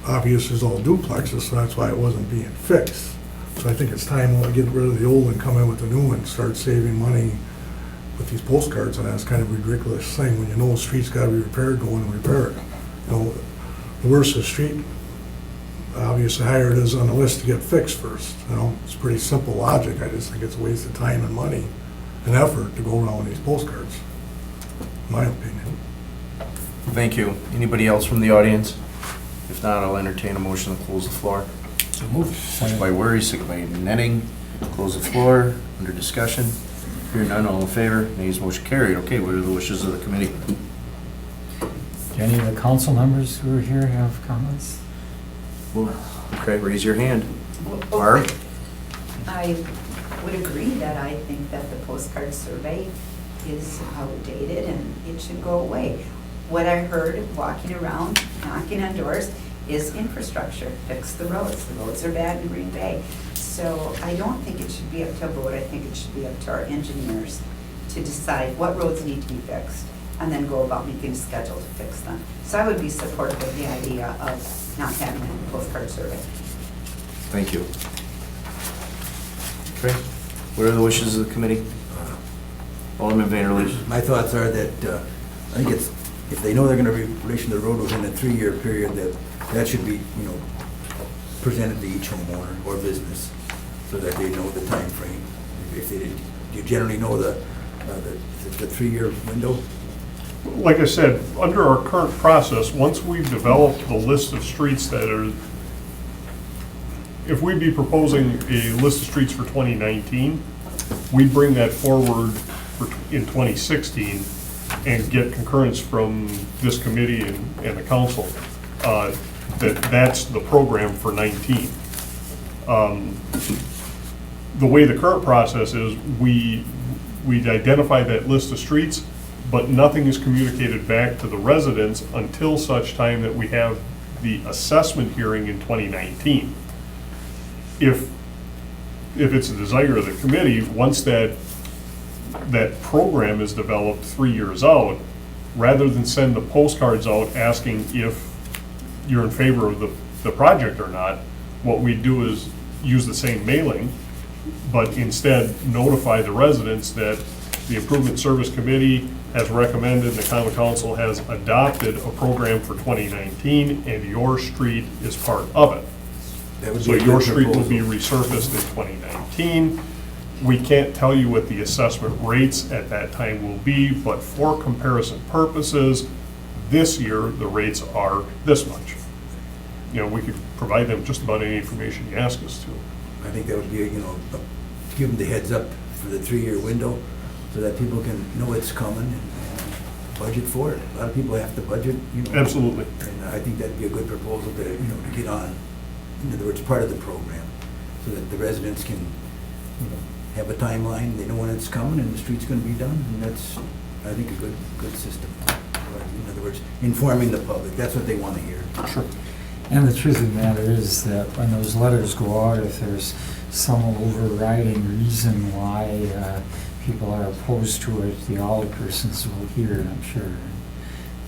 obvious is all duplexes, so that's why it wasn't being fixed. So I think it's time to get rid of the old and come in with the new one, start saving money with these postcards, and that's kind of a ridiculous thing. When you know a street's gotta be repaired, go in and repair it. You know, the worse the street, obviously higher it is on the list to get fixed first, you know? It's pretty simple logic. I just think it's a waste of time and money and effort to go around with these postcards, in my opinion. Thank you. Anybody else from the audience? If not, I'll entertain a motion to close the floor. So moved. Motion by Worry, second by Netting. Close the floor, under discussion. Hearing none, all in favor? Nays, motion carried. Okay, what are the wishes of the committee? Do any of the council members who are here have comments? Okay, raise your hand. Barb? I would agree that I think that the postcard survey is outdated and it should go away. What I heard walking around, knocking on doors, is infrastructure, fix the roads. The roads are bad in Green Bay. So I don't think it should be up to a vote. I think it should be up to our engineers to decide what roads need to be fixed and then go about making a schedule to fix them. So I would be supportive of the idea of not having a postcard survey. Thank you. Okay, what are the wishes of the committee? Alderman Vanderleest. My thoughts are that, I think it's, if they know they're gonna relation the road within a 3-year period, that should be, you know, presented to each homeowner or business, so that they know the time frame. If they didn't, do you generally know the 3-year window? Like I said, under our current process, once we've developed the list of streets that are, if we'd be proposing a list of streets for 2019, we'd bring that forward in 2016 and get concurrence from this committee and the council, that's the program for 19. The way the current process is, we'd identify that list of streets, but nothing is communicated back to the residents until such time that we have the assessment hearing in 2019. If it's a desire of the committee, once that program is developed 3 years out, rather than send the postcards out asking if you're in favor of the project or not, what we do is use the same mailing, but instead notify the residents that the Improvement Service Committee has recommended, the Common Council has adopted a program for 2019, and your street is part of it. That would So be a your good street will be proposal. resurfaced in 2019. We can't tell you what the assessment rates at that time will be, but for comparison purposes, this year, the rates are this much. You know, we could provide them just about any information you ask us to. I think that would be, you know, give them the heads up for the 3-year window, so that people can know it's coming and budget for it. A lot of people have to budget, you know. Absolutely. And I think that'd be a good proposal to, you know, to get on, in other words, part of the program, so that the residents can, you know, have a timeline, they know when it's coming and the street's gonna be done, and that's, I think, a good system. In other words, informing the public, that's what they wanna hear. Sure. And the truth of the matter is that when those letters go out, if there's some overriding reason why people are opposed to it, the alderpersons will hear it, I'm sure,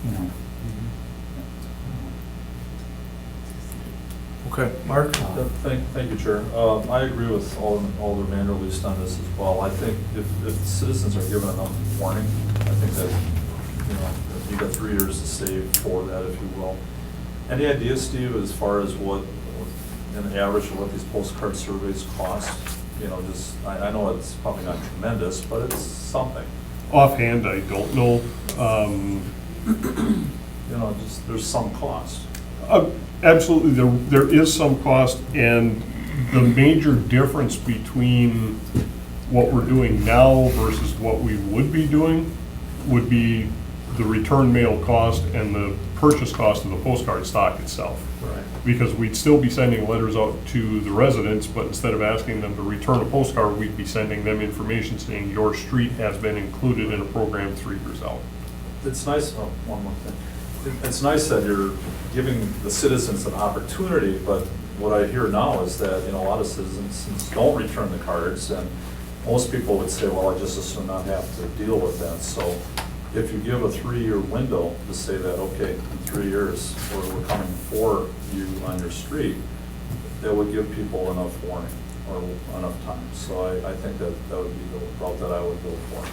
you know. Okay, Mark? Thank you, Chair. I agree with Alder Vanderleest on this as well. I think if citizens are given enough warning, I think that, you know, you got 3 years to save for that, if you will. Any idea, Steve, as far as what, an average of what these postcard surveys cost? You know, just, I know it's probably not tremendous, but it's something. Offhand, I don't know. You know, just, there's some cost. Absolutely, there is some cost, and the major difference between what we're doing now versus what we would be doing would be the return mail cost and the purchase cost of the postcard stock itself. Right. Because we'd still be sending letters out to the residents, but instead of asking them to return a postcard, we'd be sending them information saying your street has been included in a program 3 years out. It's nice, oh, one more thing. It's nice that you're giving the citizens an opportunity, but what I hear now is that, you know, a lot of citizens don't return the cards, and most people would say, well, I just assume not have to deal with that. So if you give a 3-year window to say that, okay, in 3 years, we're coming for you on your street, that would give people enough warning or enough time. So I think that would be the route that I would go for.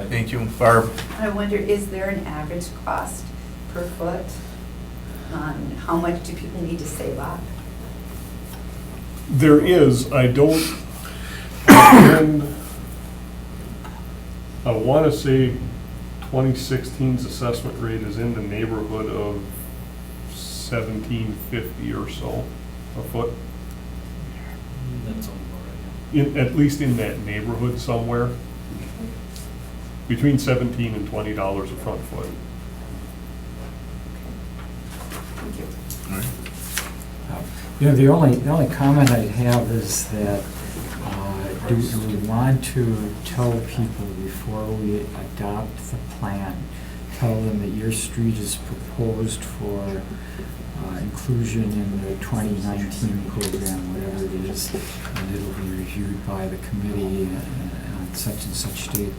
Thank you. Barb? I wonder, is there an average cost per foot on how much do people need to save up? There is, I don't, and I want to say 2016's assessment rate is in the neighborhood of $17.50 or so a foot. That's all right. At least in that neighborhood somewhere. Between $17 and $20 a front foot. Thank you. You know, the only comment I'd have is that, do we want to tell people before we adopt the plan, tell them that your street is proposed for inclusion in the 2019 program, whatever it is, and it'll be reviewed by the committee on such and such date,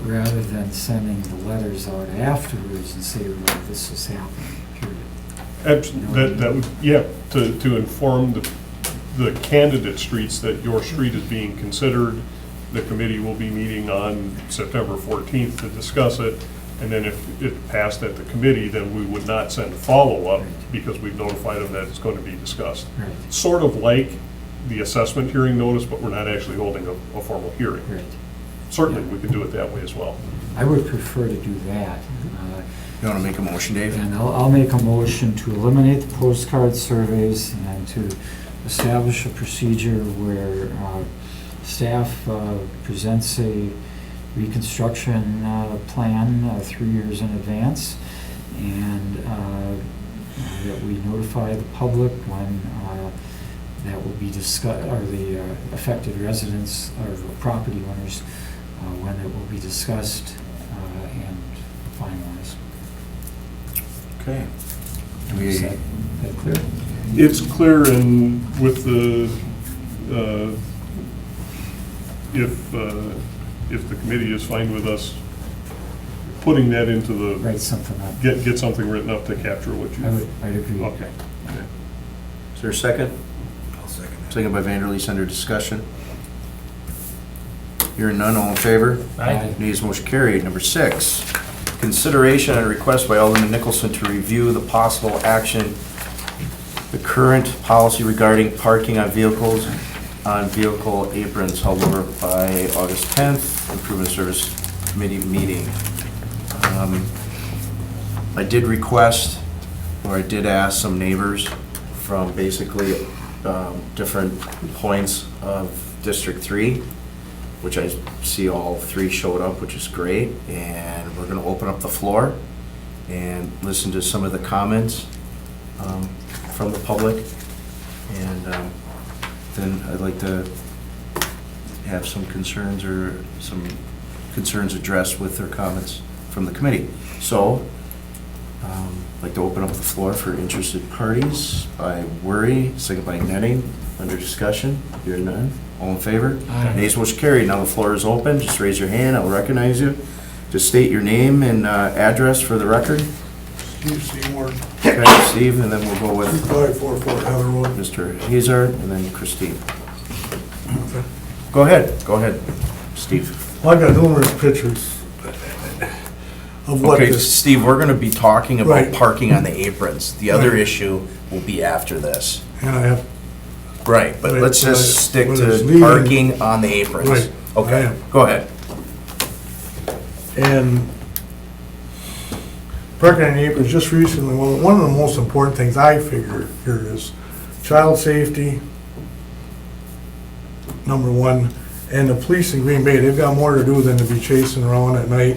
rather than sending the letters out afterwards and say, well, this is happening, period. That would, yeah, to inform the candidate streets that your street is being considered. The committee will be meeting on September 14th to discuss it. And then if it passed at the committee, then we would not send a follow-up because we've notified them that it's going to be discussed. Right. Sort of like the assessment hearing notice, but we're not actually holding a formal hearing. Right. Certainly, we could do it that way as well. I would prefer to do that. You want to make a motion, Dave? And I'll make a motion to eliminate the postcard surveys and to establish a procedure where staff presents a reconstruction plan 3 years in advance, and that we notify the public when that will be discussed, or the affected residents or the property owners, when it will be discussed and finalized. Okay. Is that clear? It's clear, and with the, if the committee is fine with us putting that into the, Write something up. get something written up to capture what you. I'd agree. Okay. Is there a second? I'll second that. Second by Vanderleest, under discussion. Hearing none, all in favor? Aye. Nays, motion carried. Number 6, consideration and request by Alderman Nicholson to review the possible action, the current policy regarding parking on vehicles on vehicle aprons held over by August 10th, Improvement Service Committee meeting. I did request, or I did ask some neighbors from basically different points of District 3, which I see all 3 showed up, which is great. And we're going to open up the floor and listen to some of the comments from the public. And then I'd like to have some concerns addressed with their comments from the committee. So, I'd like to open up the floor for interested parties by Worry, second by Netting, under discussion. Hearing none. All in favor? Aye. Nays, motion carried. Now the floor is open. Just raise your hand. I'll recognize you. Just state your name and address for the record. Steve Seymour, Okay, Steve, and then we'll go with 2544 Heather Road. Mr. Hazard and then Christine. Go ahead, Steve. Well, I've got numerous pictures of what Okay, this, Steve, we're gonna be talking about Right. parking on the aprons. The other Right. issue will be after this. and I have, Right, but Right, let's but just stick but it's to leaving- parking on the aprons. Right, I Okay, am. go ahead. and parking on the aprons, just recently, one of the most important things I figure here is child safety, number one, and the police in Green Bay, they've got more to do than to be chasing around at night,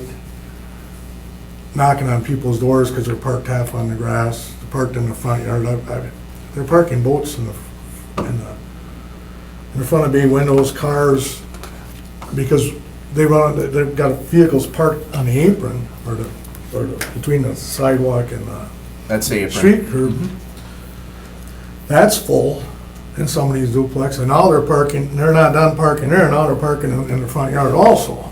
knocking on people's doors because they're parked half on the grass, parked in the front yard. They're parking boats in the front of bay windows, cars, because they've got vehicles parked on the apron, or between the sidewalk and the That's the apron. street curb. That's full in somebody's duplex, and now they're not done parking there, now they're parking in the front yard also.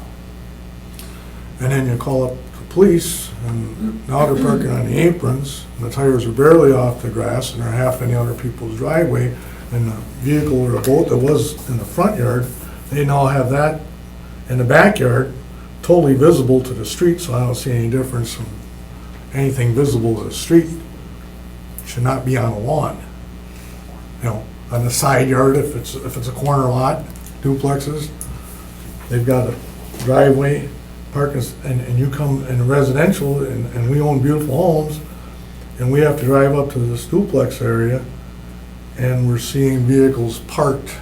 And then you call up the police, and now they're parking on the aprons, and the tires are barely off the grass, and they're half in the other people's driveway, and the vehicle or the boat that was in the front yard, they now have that in the backyard, totally visible to the street, so I don't see any difference from anything visible to the street. Should not be on a lawn. You know, on the side yard, if it's a corner lot, duplexes, they've got a driveway, parking, and you come in residential, and we own beautiful homes, and we have to drive up to this duplex area, and we're seeing vehicles parked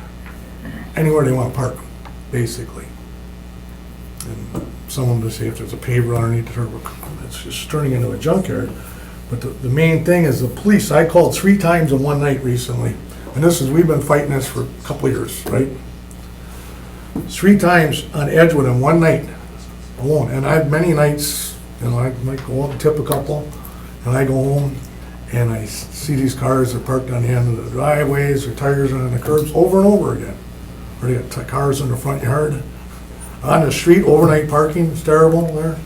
anywhere they want to park them, basically. And some of them say if there's a paver underneath the turbo, it's just turning into a junkyard. But the main thing is the police, I called 3 times in one night recently, and we've been fighting this for a couple of years, right? 3 times on Edgewood in one night alone, and I've many nights, you know, I might go out and tip a couple, and I go home, and I see these cars that are parked on the end of the driveways, their tires are on the curbs over and over again. Or they got cars in the front yard. On the street, overnight parking is terrible there.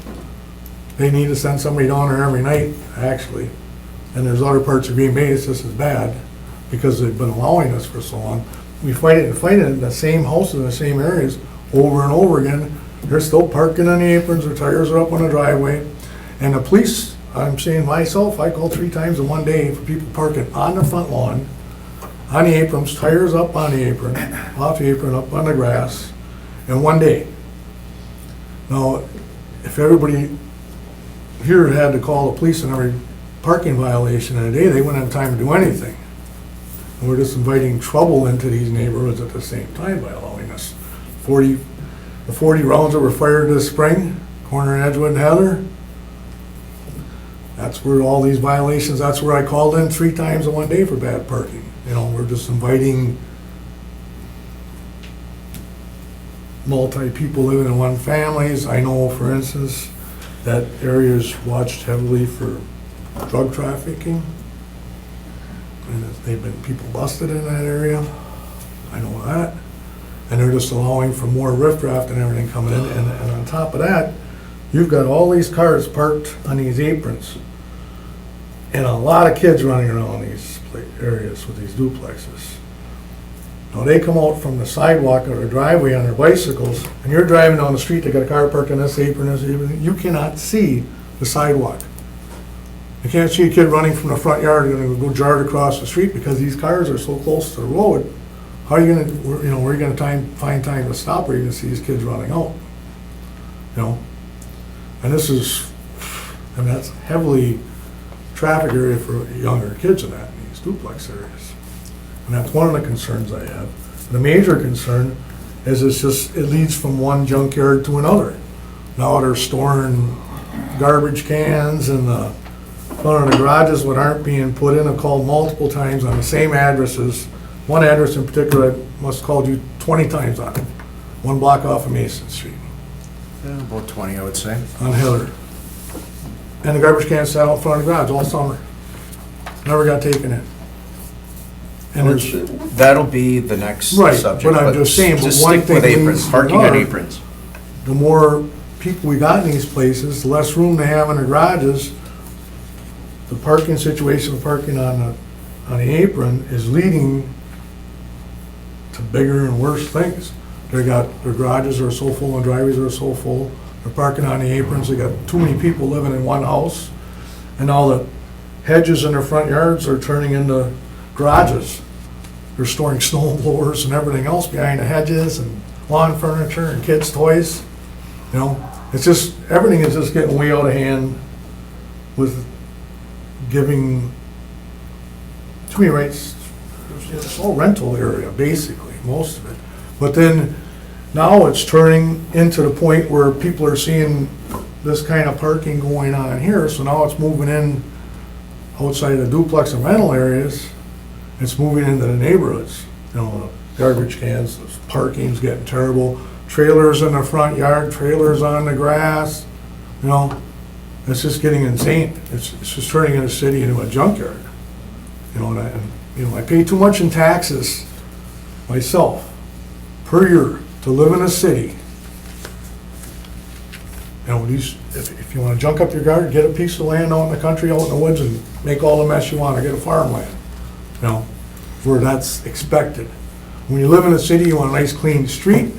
They need to send somebody down there every night, actually. And there's other parts of Green Bay that's just as bad, because they've been allowing this for so long. We fight it in the same houses, in the same areas, over and over again. They're still parking on the aprons, their tires are up on the driveway. And the police, I'm saying myself, I called 3 times in one day for people parking on the front lawn, on the aprons, tires up on the apron, off the apron, up on the grass, in one day. Now, if everybody here had to call the police on every parking violation in a day, they wouldn't have time to do anything. And we're just inviting trouble into these neighborhoods at the same time by allowing us. The 40 rounds that were fired this spring, corner Edgewood and Heather, that's where all these violations, that's where I called in 3 times in one day for bad parking. You know, we're just inviting multi-people living in one families. I know, for instance, that area is watched heavily for drug trafficking. And they've been people busted in that area. I know that. And they're just allowing for more riffraff and everything coming in. And on top of that, you've got all these cars parked on these aprons. And a lot of kids running around these areas with these duplexes. Now, they come out from the sidewalk or the driveway on their bicycles, and you're driving down the street, they got a car parked on this apron, you cannot see the sidewalk. You can't see a kid running from the front yard and go jarred across the street because these cars are so close to the road. How are you gonna, you know, where are you gonna find time to stop where you can see these kids running out? You know? And this is, I mean, that's heavily traffic area for younger kids in that, in these duplex areas. And that's one of the concerns I have. The major concern is it leads from one junkyard to another. Now they're storing garbage cans in the front of the garages that aren't being put in. I've called multiple times on the same addresses. One address in particular, I must have called you 20 times on it. 1 block off of Mason Street. Yeah, about 20, I would say. On Heather. And the garbage can sat out front of the garage all summer. Never got taken in. And there's, That'll be the next right, subject. but I'm just saying, but just one stick thing with aprons, leads to parking on another. aprons. The more people we got in these places, the less room they have in the garages. The parking situation, the parking on the apron is leading to bigger and worse things. Their garages are so full and driveways are so full. They're parking on the aprons. They got too many people living in one house. And all the hedges in their front yards are turning into garages. They're storing snow blowers and everything else behind the hedges and lawn furniture and kids' toys. You know, it's just, everything is just getting way out of hand with giving too many rights. It's all rental area, basically, most of it. But then now it's turning into the point where people are seeing this kind of parking going on here, so now it's moving in outside the duplex and rental areas. It's moving into the neighborhoods. You know, garbage cans, parking's getting terrible. Trailers in the front yard, trailers on the grass. You know, it's just getting insane. It's just turning the city into a junkyard. You know, and I pay too much in taxes myself per year to live in a city. You know, if you wanna junk up your garden, get a piece of land out in the country, out in the woods, and make all the mess you want, or get a farmland, you know, where that's expected. When you live in a city, you want a nice clean street,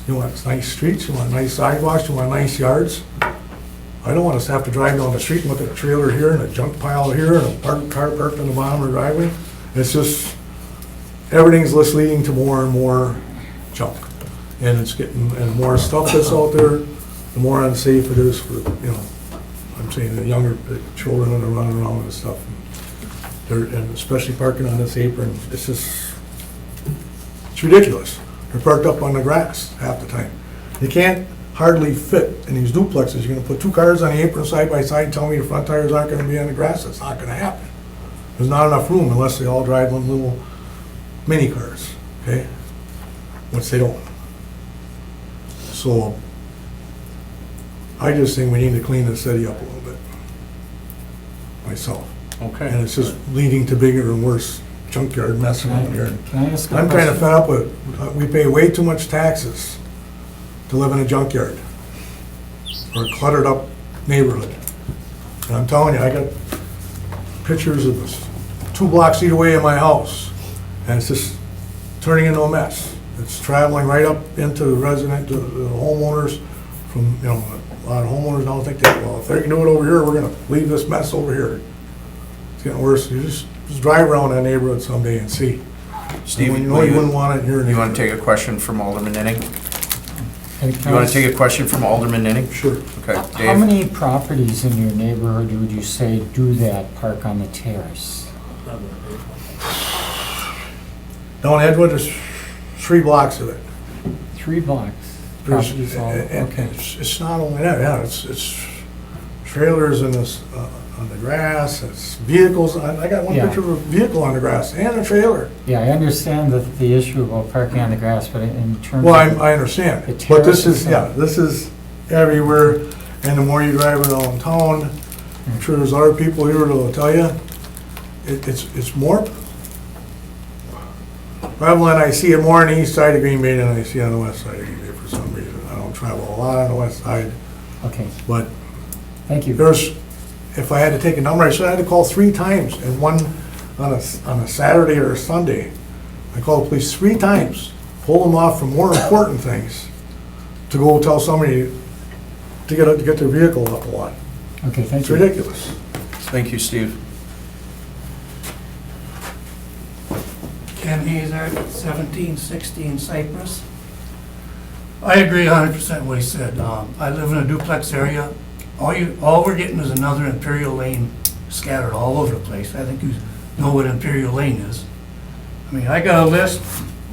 you want nice streets, you want nice sidewalks, you want nice yards. I don't want us to have to drive down the street and look at a trailer here and a junk pile here and a car parked in the bottom of the driveway. It's just, everything's just leading to more and more junk. And it's getting, and the more stuff that's out there, the more unsafe it is for, you know, I'm saying the younger the children that are running around and stuff. And especially parking on this apron, it's just, it's ridiculous. They're parked up on the grass half the time. You can't hardly fit in these duplexes. You're gonna put 2 cars on the apron side by side and tell me the front tires aren't gonna be on the grass. That's not gonna happen. There's not enough room unless they all drive one little mini cars, okay? Which they don't. So, I just think we need to clean the city up a little bit. Myself. Okay. And it's just leading to bigger and worse junkyard mess around here. Can I ask a I'm kind of question? fed up with, we pay way too much taxes to live in a junkyard or a cluttered up neighborhood. And I'm telling you, I got pictures of this 2 blocks either way in my house, and it's just turning into a mess. It's traveling right up into the resident, the homeowners from, you know, a lot of homeowners don't think that, well, if they can do it over here, we're gonna leave this mess over here. It's getting worse. You just drive around that neighborhood someday and see. Steve, You know you wouldn't want it in your You want neighborhood. to take a question from Alderman Inning? Hey, You want to take a question from Alderman Inning? Sure. Okay, How Dave? many properties in your neighborhood would you say do that, park on the terrace? Down Edgewood, there's 3 blocks of it. 3 blocks, There's- properties all, and okay. It's not only that, yeah, it's trailers in this, on the grass, it's vehicles, I got one Yeah. picture of a vehicle on the grass and a trailer. Yeah, I understand the issue about parking on the grass, but in terms Well, of... I understand, The but this terrace is, yeah, itself. this is everywhere, and the more you drive around town, I'm sure there's other people here that'll tell you, it's more prevalent, I see it more on the east side of Green Bay than I see on the west side of Green Bay for some reason. I don't travel a lot on the west side, Okay, but thank you. there's, if I had to take a number, I should have had to call 3 times, and one on a Saturday or a Sunday. I called the police 3 times, pull them off from more important things, to go tell somebody to get their vehicle up a lot. Okay, thank It's you. ridiculous. Thank you, Steve. Ken Hazer, 1716 Cypress. I agree 100% what he said. I live in a duplex area. All we're getting is another Imperial Lane scattered all over the place. I think you know what Imperial Lane is. I mean, I got a list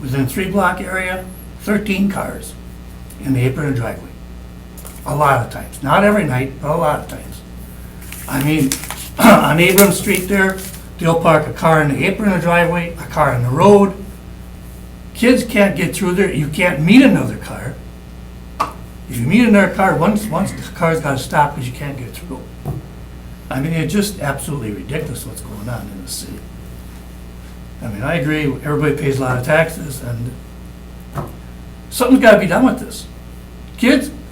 within 3-block area, 13 cars in the apron and driveway. A lot of times, not every night, but a lot of times. I mean, on Abrams Street there, they'll park a car in the apron of the driveway, a car in the road. Kids can't get through there, you can't meet another car. If you meet another car, once the car's gotta stop because you can't get through. I mean, it's just absolutely ridiculous what's going on in the city. I mean, I agree, everybody pays a lot of taxes, and something's gotta be done with this.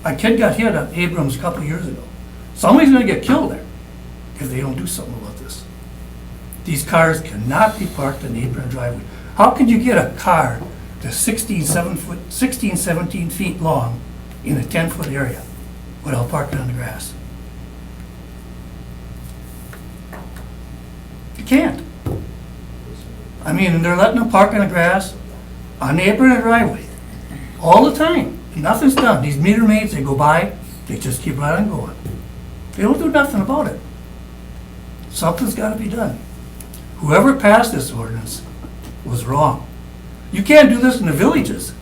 A kid got hit on Abrams a couple years ago. Somebody's gonna get killed there if they don't do something about this. These cars cannot be parked in the apron driveway. How could you get a car that's 16, 17 feet long in a 10-foot area without parking on the grass? You can't. I mean, and they're letting them park on the grass, on the apron driveway, all the time. Nothing's done. These meter maids, they go by, they just keep right on going. They don't do nothing about it. Something's gotta be done. Whoever passed this ordinance was wrong. You can't do this in the villages.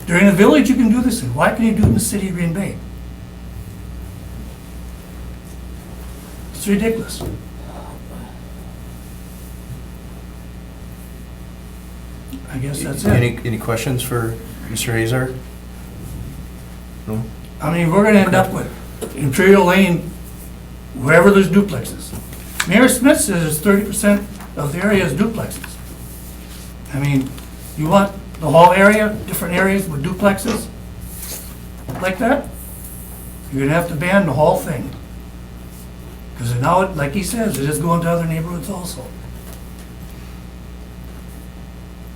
During the village, you can do this, and why can you do it in the city of Green Bay? It's ridiculous. I guess that's it. Any questions for Mr. Hazard? No? I mean, we're gonna end up with Imperial Lane, wherever there's duplexes. Mayor Smith says 30% of the area is duplexes. I mean, you want the whole area, different areas with duplexes like that? You're gonna have to ban the whole thing. Because now, like he says, it is going to other neighborhoods also.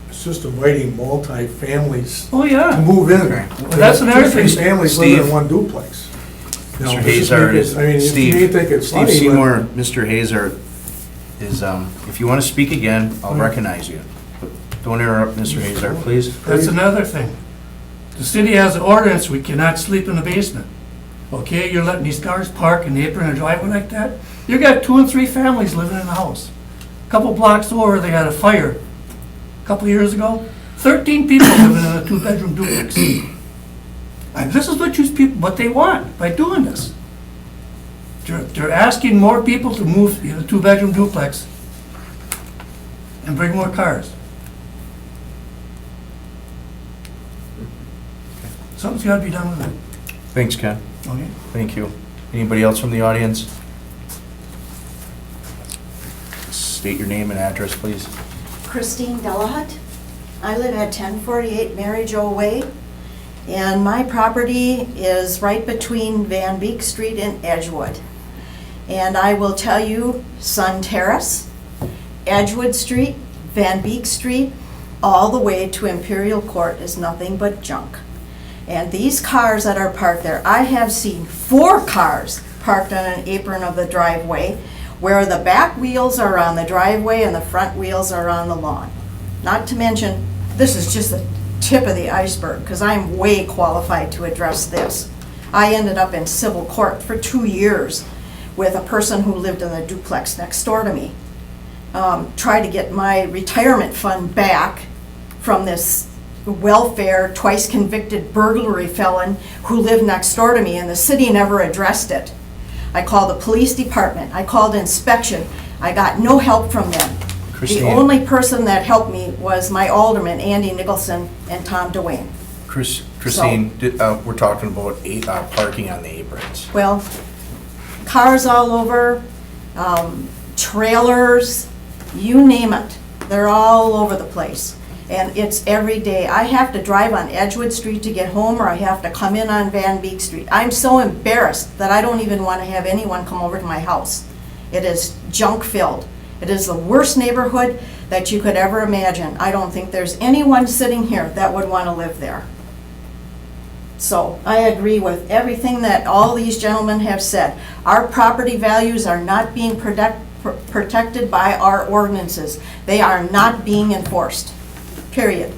It's just inviting multi-families Oh, to yeah. move in. Okay. Well, that's another Two, three thing. families living in Steve. one duplex. You know, Mr. this Hazard is- I mean, if you may think it's Steve funny, but Seymour, Mr. Hazard is, if you want to speak again, I'll Mm. recognize you. But don't interrupt Mr. Hazard, please. That's another thing. The city has an ordinance, we cannot sleep in the basement. Okay, you're letting these cars park in the apron and driveway like that? You got 2 and 3 families living in the house. Couple blocks over, they had a fire. Couple years ago, 13 people living in a 2-bedroom duplex. And this is what they want by doing this. They're asking more people to move in a 2-bedroom duplex and bring more cars. Something's gotta be done with it, Thanks, Ken. okay? Thank you. Anybody else from the audience? State your name and address, please. Christine Delahut. I live at 1048 Mary Jo Way, and my property is right between Van Beek Street and Edgewood. And I will tell you, Sun Terrace, Edgewood Street, Van Beek Street, all the way to Imperial Court is nothing but junk. And these cars that are parked there, I have seen 4 cars parked on an apron of the driveway where the back wheels are on the driveway and the front wheels are on the lawn. Not to mention, this is just the tip of the iceberg, because I'm way qualified to address this. I ended up in civil court for 2 years with a person who lived in the duplex next door to me. Tried to get my retirement fund back from this welfare, twice convicted burglary felon who lived next door to me, and the city never addressed it. I called the police department, I called inspection, I got no help from them. Christine. The only person that helped me was my alderman, Andy Nicholson, and Tom Dwayne. Christine, we're talking about parking on the aprons. Well, cars all over, trailers, you name it, they're all over the place. And it's every day. I have to drive on Edgewood Street to get home, or I have to come in on Van Beek Street. I'm so embarrassed that I don't even want to have anyone come over to my house. It is junk-filled. It is the worst neighborhood that you could ever imagine. I don't think there's anyone sitting here that would want to live there. So I agree with everything that all these gentlemen have said. Our property values are not being protected by our ordinances. They are not being enforced. Period.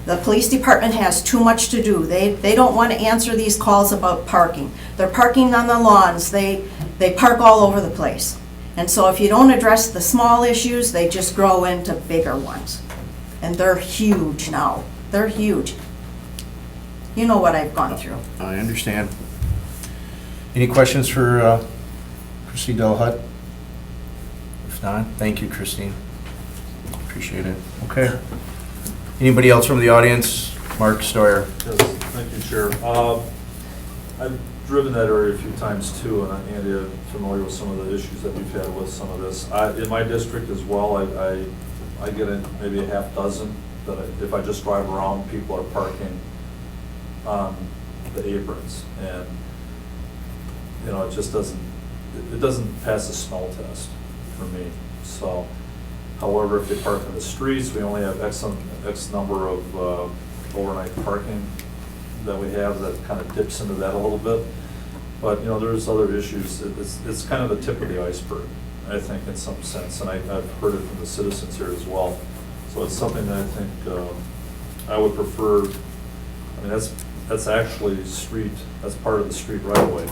The police department has too much to do. They don't want to answer these calls about parking. They're parking on the lawns. They park all over the place. And so if you don't address the small issues, they just grow into bigger ones. And they're huge now. They're huge. You know what I've gone through. I understand. Any questions for Christine Delahut? If not, thank you, Christine. Appreciate it. Okay. Anybody else from the audience? Mark Stoyer. Yes, thank you, Chair. I've driven that area a few times too, and Andy, I'm familiar with some of the issues that we've had with some of this. In my district as well, I get maybe a half dozen that if I just drive around, people are parking on the aprons, and it just doesn't pass the smell test for me. So, however, if they park in the streets, we only have X number of overnight parking that we have that kind of dips into that a little bit. But, there's other issues. It's kind of the tip of the iceberg, I think, in some sense, and I've heard it from the citizens here as well. So it's something that I think I would prefer. I mean, that's actually that's part of the street right away.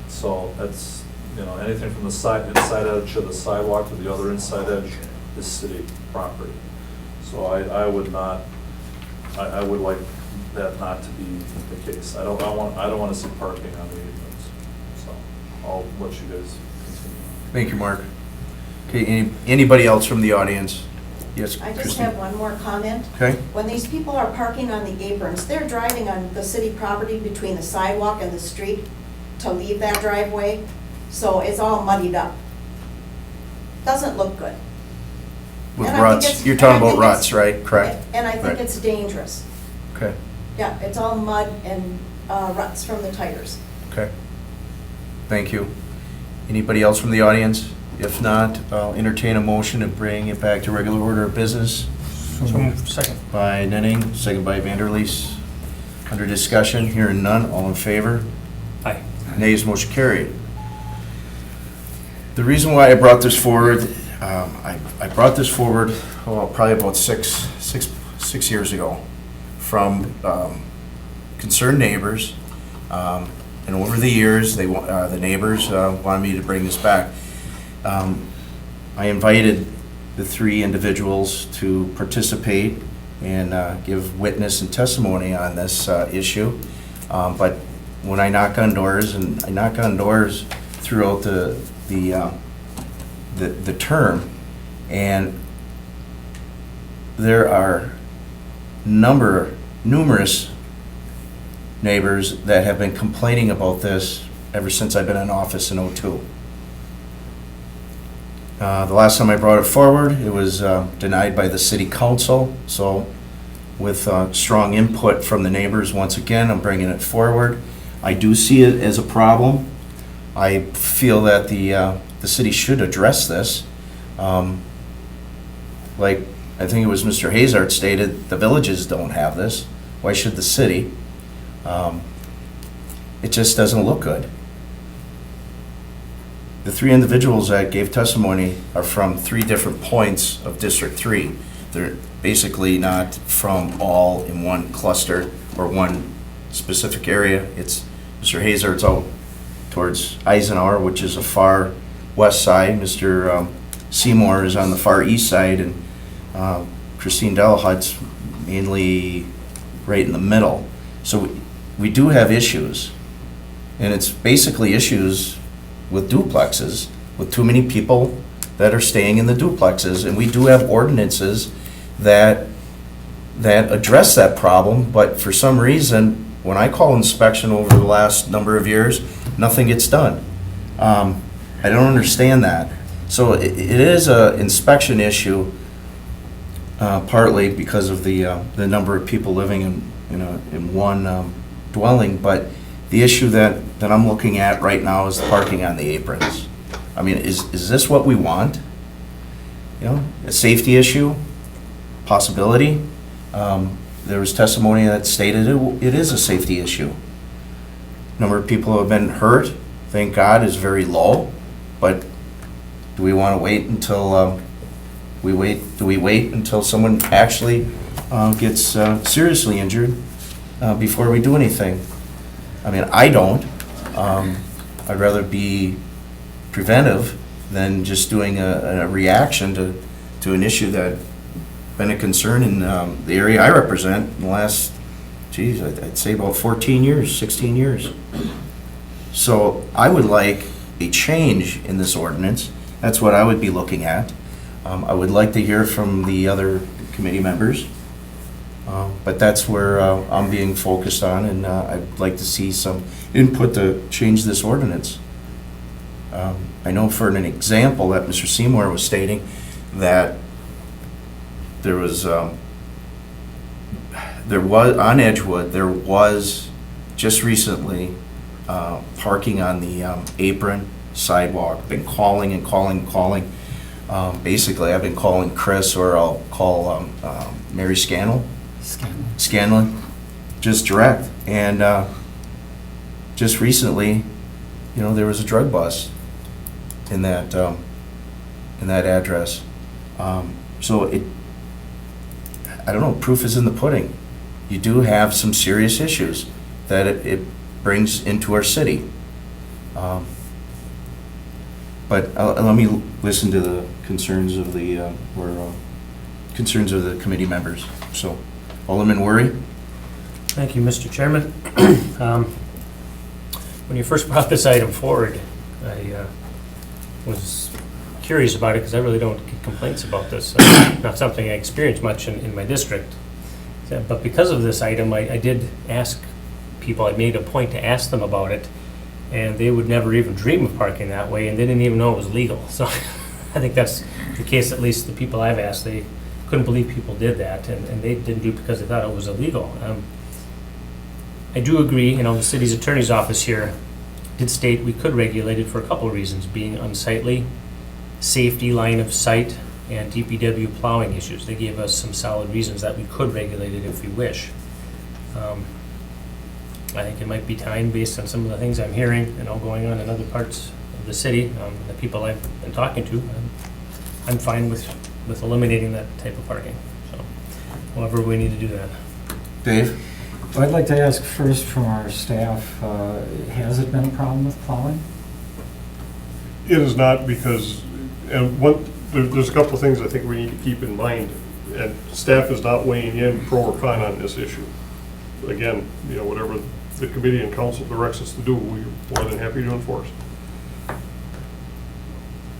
So that's, anything from the inside edge of the sidewalk to the other inside edge is city property. So I would like that not to be the case. I don't want to see parking on the aprons. So I'll let you guys continue. Thank you, Mark. Okay, anybody else from the audience? Yes, I just Christine. have one more comment. Okay. When these people are parking on the aprons, they're driving on the city property between the sidewalk and the street to leave that driveway, so it's all muddied up. Doesn't look good. With And I think ruts, it's- you're talking and I about think ruts, it's- right? Correct? And I think Right. it's dangerous. Okay. Yeah, it's all mud and ruts from the tires. Okay. Thank you. Anybody else from the audience? If not, I'll entertain a motion and bring it back to regular order of business. Second. By Nenning, second by Vanderleest. Under discussion, hearing none, all in favor? Aye. Nays, motion carried. The reason why I brought this forward, I brought this forward, probably about six years ago, from concerned neighbors. And over the years, the neighbors wanted me to bring this back. I invited the three individuals to participate and give witness and testimony on this issue. But when I knock on doors, and I knock on doors throughout the term, and there are numerous neighbors that have been complaining about this ever since I've been in office in '02. The last time I brought it forward, it was denied by the city council. So with strong input from the neighbors, once again, I'm bringing it forward. I do see it as a problem. I feel that the city should address this. Like, I think it was Mr. Hazard stated, the villages don't have this. Why should the city? It just doesn't look good. The three individuals that gave testimony are from three different points of District 3. They're basically not from all in one cluster or one specific area. It's Mr. Hazard's out towards Eisenhower, which is a far west side. Mr. Seymour is on the far east side, and Christine Delahut's mainly right in the middle. So we do have issues, and it's basically issues with duplexes, with too many people that are staying in the duplexes, and we do have ordinances that address that problem, but for some reason, when I call inspection over the last number of years, nothing gets done. I don't understand that. So it is an inspection issue, partly because of the number of people living in one dwelling, but the issue that I'm looking at right now is the parking on the aprons. I mean, is this what we want? You know, a safety issue, possibility. There was testimony that stated it is a safety issue. Number of people who have been hurt, thank God, is very low, but do we want to wait until do we wait until someone actually gets seriously injured before we do anything? I mean, I don't. I'd rather be preventive than just doing a reaction to an issue that's been a concern in the area I represent in the last, I'd say about 14 years, 16 years. So I would like a change in this ordinance. That's what I would be looking at. I would like to hear from the other committee members. But that's where I'm being focused on, and I'd like to see some input to change this ordinance. I know for an example that Mr. Seymour was stating that there was on Edgewood, there was just recently parking on the apron sidewalk. Been calling and calling and calling. Basically, I've been calling Chris, or I'll call Mary Scanlon, just direct. And just recently, you know, there was a drug bust in that address. So I don't know, proof is in the pudding. You do have some serious issues that it brings into our city. But let me listen to the concerns of the committee members. So, Alderman Worry. Thank you, Mr. Chairman. When you first brought this item forward, I was curious about it because I really don't get complaints about this. Not something I experience much in my district. But because of this item, I did ask people, I made a point to ask them about it, and they would never even dream of parking that way, and they didn't even know it was legal. So I think that's the case, at least the people I've asked, they couldn't believe people did that, and they didn't do it because they thought it was illegal. I do agree, the city's attorney's office here did state we could regulate it for a couple of reasons, being unsightly, safety, line of sight, and DPW plowing issues. They gave us some solid reasons that we could regulate it if we wish. I think it might be time, based on some of the things I'm hearing, going on in other parts of the city, the people I've been talking to, I'm fine with eliminating that type of parking. So, however, we need to do that. Dave? Well, I'd like to ask first from our staff, has it been a problem with plowing? It is not, because, there's a couple of things I think we need to keep in mind, and staff is not weighing in pro or con on this issue. Again, whatever the committee and council directs us to do, we're more than happy to enforce.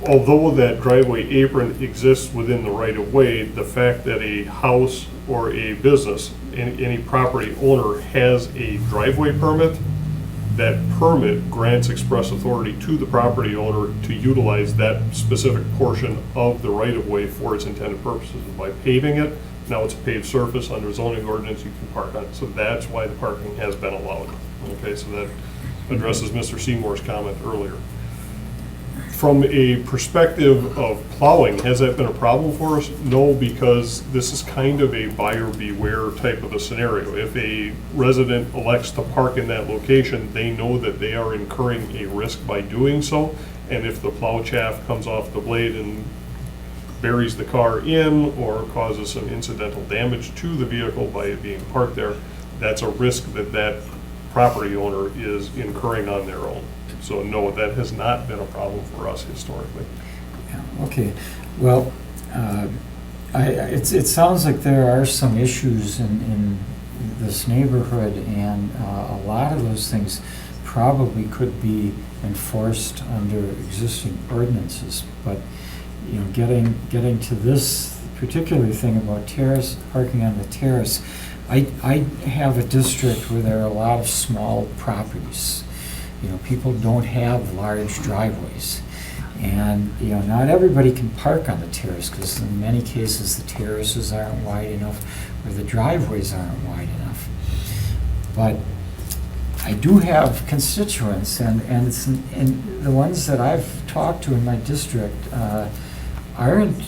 Although that driveway apron exists within the right-of-way, the fact that a house or a business, any property owner has a driveway permit, that permit grants express authority to the property owner to utilize that specific portion of the right-of-way for its intended purposes. By paving it, now it's a paved surface, under zoning ordinance, you can park on it. So that's why the parking has been allowed. Okay, so that addresses Mr. Seymour's comment earlier. From a perspective of plowing, has that been a problem for us? No, because this is kind of a buyer beware type of a scenario. If a resident elects to park in that location, they know that they are incurring a risk by doing so. And if the plow chaff comes off the blade and buries the car in or causes some incidental damage to the vehicle by it being parked there, that's a risk that that property owner is incurring on their own. So no, that has not been a problem for us historically. Yeah, okay, well, it sounds like there are some issues in this neighborhood, and a lot of those things probably could be enforced under existing ordinances. But getting to this particular thing about terrace, parking on the terrace, I have a district where there are a lot of small properties. People don't have large driveways. And, not everybody can park on the terrace, because in many cases the terraces aren't wide enough or the driveways aren't wide enough. But I do have constituents, and the ones that I've talked to in my district aren't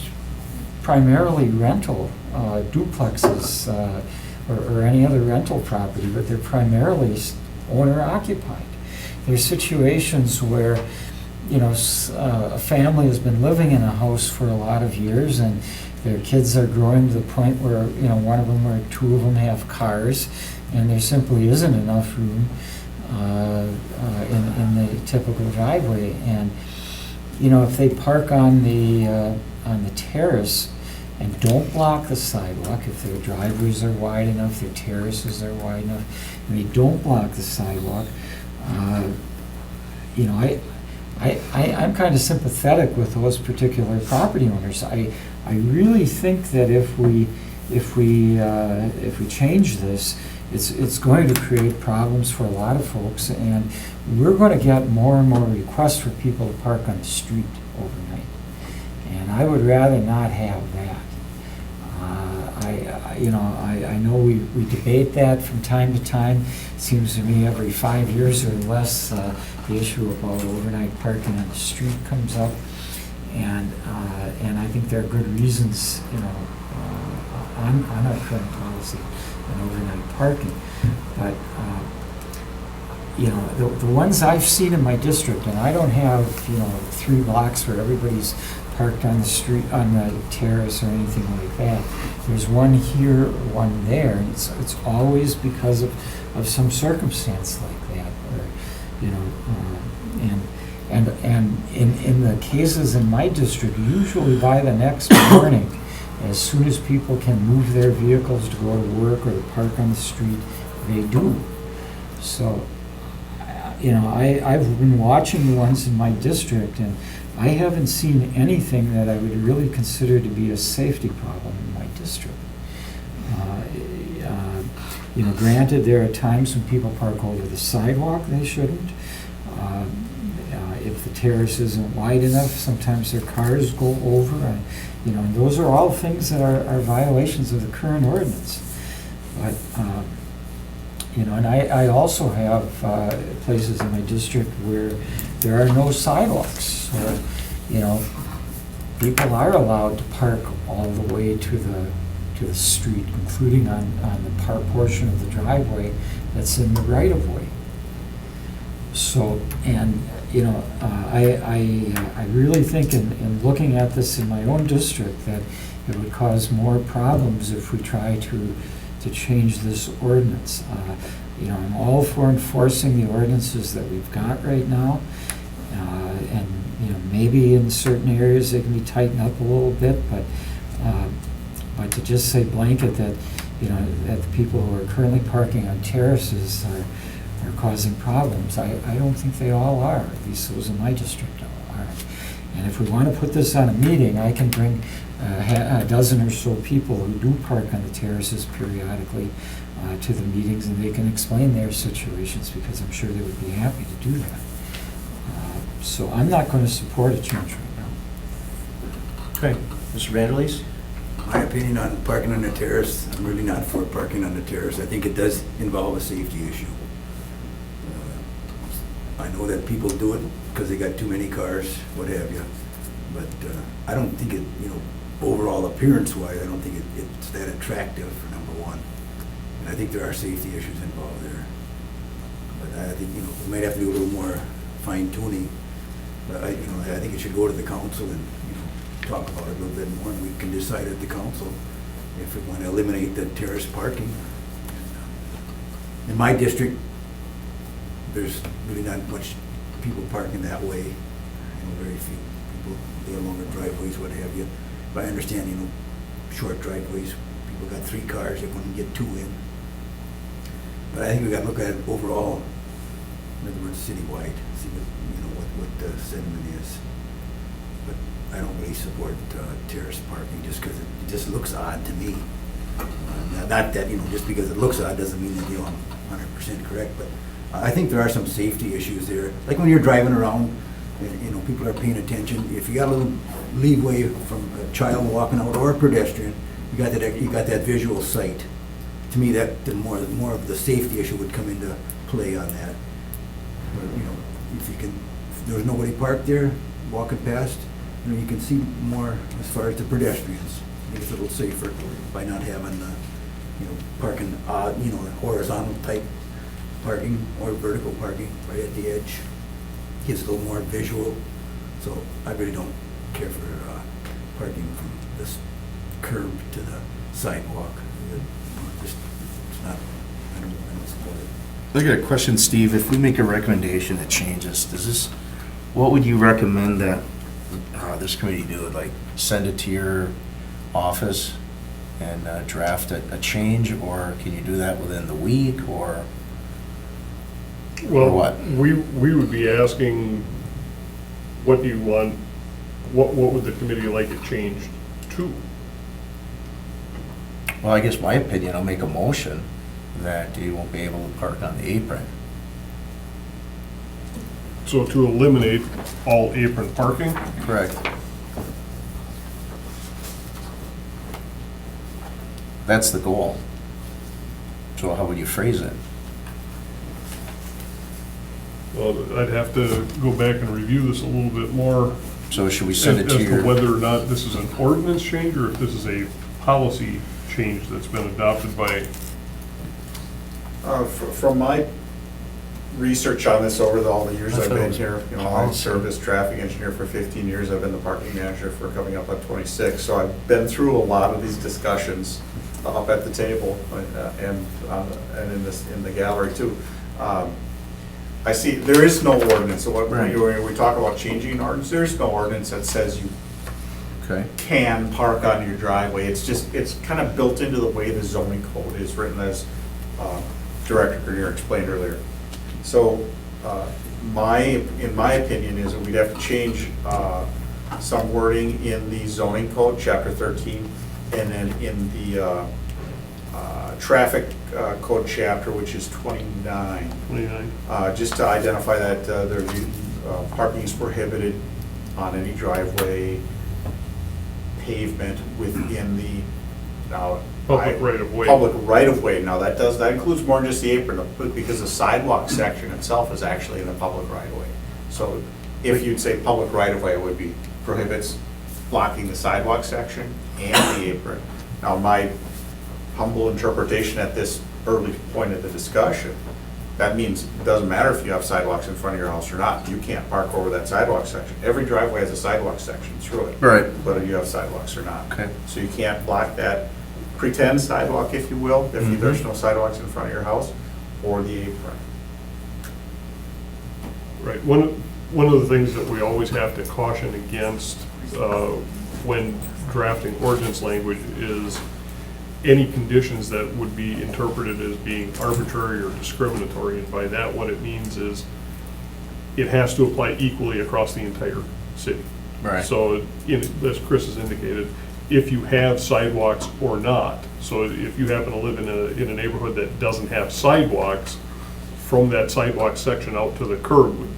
primarily rental duplexes or any other rental property, but they're primarily owner occupied. There's situations where, a family has been living in a house for a lot of years, and their kids are growing to the point where, one of them or two of them have cars, and there simply isn't enough room in the typical driveway. And, if they park on the terrace and don't block the sidewalk, if their driveways are wide enough, their terraces are wide enough, and they don't block the sidewalk, I'm kind of sympathetic with those particular property owners. I really think that if we change this, it's going to create problems for a lot of folks, and we're going to get more and more requests for people to park on the street overnight. And I would rather not have that. I know we debate that from time to time. It seems to me every 5 years or less, the issue about overnight parking on the street comes up, and I think there are good reasons, on our current policy on overnight parking. But the ones I've seen in my district, and I don't have 3 blocks where everybody's parked on the street, on the terrace or anything like that. There's one here, one there, and it's always because of some circumstance like that, or and in the cases in my district, usually by the next morning, as soon as people can move their vehicles to go to work or to park on the street, they do. So, I've been watching the ones in my district, and I haven't seen anything that I would really consider to be a safety problem in my district. Granted, there are times when people park over the sidewalk they shouldn't. If the terrace isn't wide enough, sometimes their cars go over, and those are all things that are violations of the current ordinance. But You know, and I also have places in my district where there are no sidewalks. Or, you know, people are allowed to park all the way to the street, including on the part portion of the driveway that's in the right-of-way. So, and, you know, I really think in looking at this in my own district, that it would cause more problems if we try to change this ordinance. You know, I'm all for enforcing the ordinances that we've got right now. And, you know, maybe in certain areas they can be tightened up a little bit, but to just say blanket that, you know, that the people who are currently parking on terraces are causing problems, I don't think they all are. At least those in my district are. And if we want to put this on a meeting, I can bring a dozen or so people who do park on the terraces periodically to the meetings, and they can explain their situations, because I'm sure they would be happy to do that. So I'm not going to support a change right now. Okay. Mr. Vanderleest? My opinion on parking on the terrace, I'm really not for parking on the terrace. I think it does involve a safety issue. I know that people do it because they got too many cars, what have you. But I don't think it, you know, overall appearance-wise, I don't think it's that attractive, for number one. And I think there are safety issues involved there. But I think, you know, we might have to do a little more fine-tuning. But I think it should go to the council and, you know, talk about it a little bit more, and we can decide at the council if we want to eliminate the terrace parking. In my district, there's really not much people parking that way. You know, very few people, they have longer driveways, what have you. But I understand, you know, short driveways, people got 3 cars, they couldn't get 2 in. But I think we got to look at it overall, in other words, citywide, see what, you know, what the sentiment is. But I don't really support terrace parking just because it just looks odd to me. Not that, you know, just because it looks odd doesn't mean that, you know, I'm 100% correct, but I think there are some safety issues there. Like when you're driving around, you know, people are paying attention. If you got a little leeway from a child walking out or a pedestrian, you got that visual sight. To me, that the more of the safety issue would come into play on that. But, you know, if there's nobody parked there walking past, you know, you can see more as far as the pedestrians. I think it's a little safer by not having the, you know, parking odd, you know, horizontal type parking or vertical parking right at the edge. Gives a little more visual. So I really don't care for parking from this curb to the sidewalk. It's not, I don't support it. I got a question, Steve. If we make a recommendation that changes, what would you recommend that this committee do? Like send it to your office and draft a change, or can you do that within the week, or? Well, what? we would be asking, what do you want, what would the committee like it changed to? Well, I guess my opinion, I'll make a motion that you won't be able to park on the apron. So to eliminate all apron parking? Correct. That's the goal. So how would you phrase it? Well, I'd have to go back and review this a little bit more. So should we send it to your? As to whether or not this is an ordinance change or if this is a policy change that's been adopted by. From my research on this over all the years I've been here, you know, I've served as traffic engineer for 15 years. I've been the parking manager for coming up on 26. So I've been through a lot of these discussions up at the table and in the gallery too. I see there is no ordinance. So when we talk about changing an ordinance, there is no ordinance that says you can park on your driveway. It's kind of built into the way the zoning code is written, as Director Grenier explained earlier. So in my opinion is that we'd have to change some wording in the zoning code, chapter 13, and then in the traffic code chapter, which is 29. Just to identify that parking is prohibited on any driveway, pavement within the, now, Public right-of-way. Public right-of-way. Now, that includes more than just the apron, but because the sidewalk section itself is actually in a public right-of-way. So if you'd say public right-of-way, it would be prohibits blocking the sidewalk section and the apron. Now, my humble interpretation at this early point of the discussion, that means it doesn't matter if you have sidewalks in front of your house or not, you can't park over that sidewalk section. Every driveway has a sidewalk section through it. Right. Whether you have sidewalks or not. Okay. So you can't block that pretend sidewalk, if you will, if there's no sidewalks in front of your house, or the apron. Right, one of the things that we always have to caution against when drafting ordinance language is any conditions that would be interpreted as being arbitrary or discriminatory, and by that what it means is it has to apply equally across the entire city. Right. So, as Chris has indicated, if you have sidewalks or not, so if you happen to live in a neighborhood that doesn't have sidewalks, from that sidewalk section out to the curb would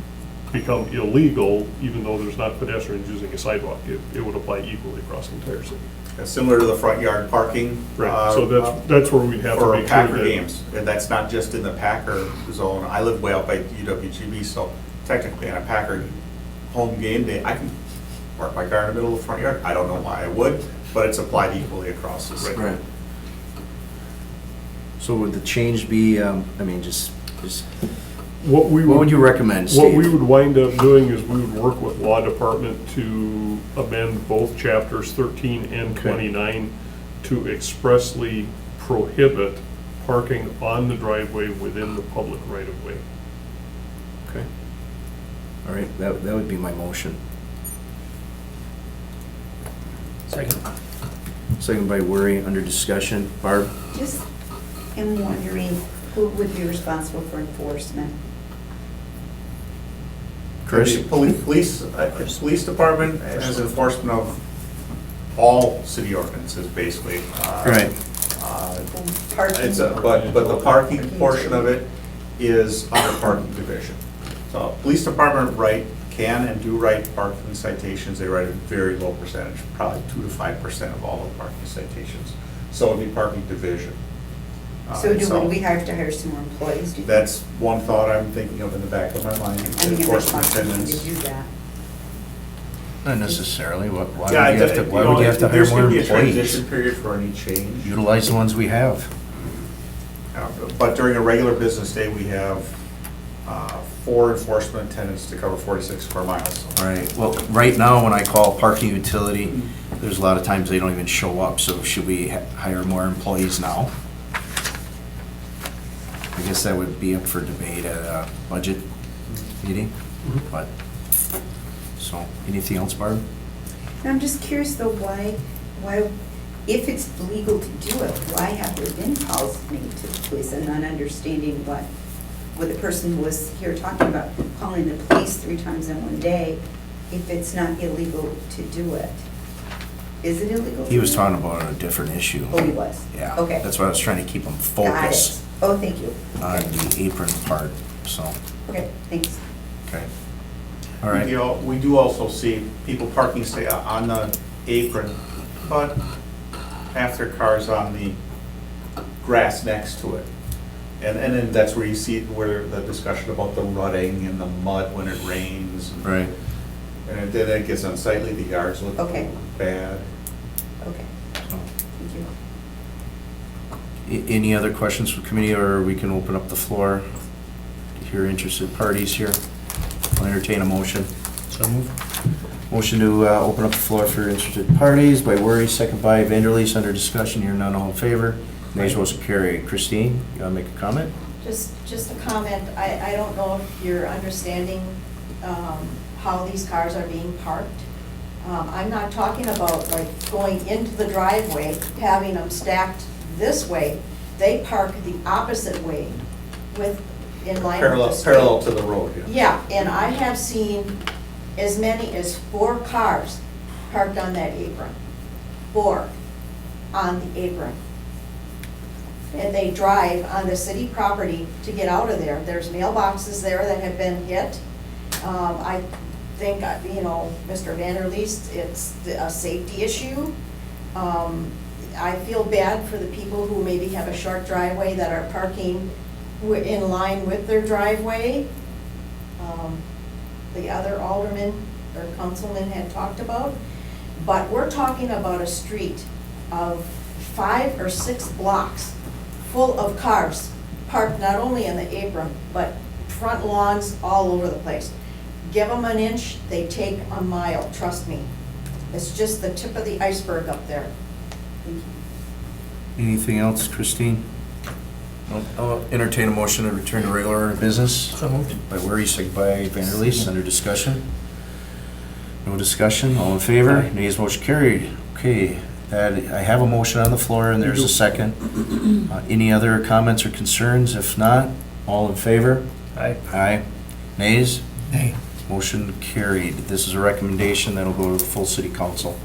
become illegal, even though there's not pedestrians using a sidewalk. It would apply equally across the entire city. It's similar to the front yard parking. Right, so that's where we'd have to For make sure Packer that. games, and that's not just in the Packer zone. I live way out by UWGB, so technically on a Packer home game day, I can park my car in the middle of the front yard. I don't know why I would, but it's applied equally across the city. Right. So would the change be, just What would you recommend, What we Steve? would wind up doing is we would work with law department to amend both chapters 13 and 29 to expressly prohibit parking on the driveway within the public right-of-way. Okay. All right, that would be my motion. Second. Second by Worry, under discussion. Barb? Just am wondering who would be responsible for enforcement? Chris? The police department has enforcement of all city ordinances, basically. Right. Parking? But the parking portion of it is under parking division. So police department can and do write parking citations. They write a very low percentage, probably 2 to 5% of all the parking citations. So it'd be parking division. So would we have to hire some more employees? Do you think? That's one thought I'm thinking of in the back of my mind. I mean, if it's Enforcement possible attendants. to do that. Not necessarily. Why would Yeah, you have to, why would you have to hire more There's gonna be a employees? transition period for any change. Utilize the ones we have. But during a regular business day, we have 4 enforcement attendants to cover 46 square miles. All right, well, right now, when I call parking utility, there's a lot of times they don't even show up, so should we hire more employees now? I guess that would be up for debate at a budget meeting, but, so, anything else, Barb? And I'm just curious though, why, if it's legal to do it, why have there been calls made to the police? I'm not understanding what the person was here talking about, calling the police 3 times in one day, if it's not illegal to do it. Is it illegal? He was talking about a different issue. Oh, he was? Yeah. Okay. That's why I was trying to keep him Got focused it. Oh, thank you. on the apron part, so, Okay, thanks. okay. All right. We do also see people parking, say, on the apron, but half their cars on the grass next to it. And then that's where you see where the discussion about the rutting and the mud when it rains. Right. And then it gets unsightly, the yards look Okay. bad. Okay, So, thank you. Any other questions from committee, or we can open up the floor to hear interested parties here? I'll entertain a motion. So move. Motion to open up the floor for interested parties by Worry, second by Vanderleest, under discussion, here none, all in favor. Nays, motion carried. Christine, you want to make a comment? Just a comment, I don't know if you're understanding how these cars are being parked. I'm not talking about like going into the driveway, having them stacked this way. They park the opposite way in line with the street. Parallel to the road, yeah. Yeah, and I have seen as many as 4 cars parked on that apron. 4 on the apron. And they drive on the city property to get out of there. There's mailboxes there that have been hit. I think, Mr. Vanderleest, it's a safety issue. I feel bad for the people who maybe have a short driveway that are parking in line with their driveway. The other alderman or councilman had talked about. But we're talking about a street of 5 or 6 blocks full of cars parked not only in the apron, but front lawns all over the place. Give them an inch, they take a mile, trust me. It's just the tip of the iceberg up there. Thank you. Anything else, Christine? No. I'll entertain a motion to return to regular order of business. So moved. By Wary, second by Vanderleest, under discussion. No discussion, all in favor? Aye. Nays, motion carried. Okay, that, I have a motion on the floor and there's a second. Any other comments or concerns? If not, all in favor? Aye. Aye. Nays? Nay. Motion carried. This is a recommendation that'll go to the full city council.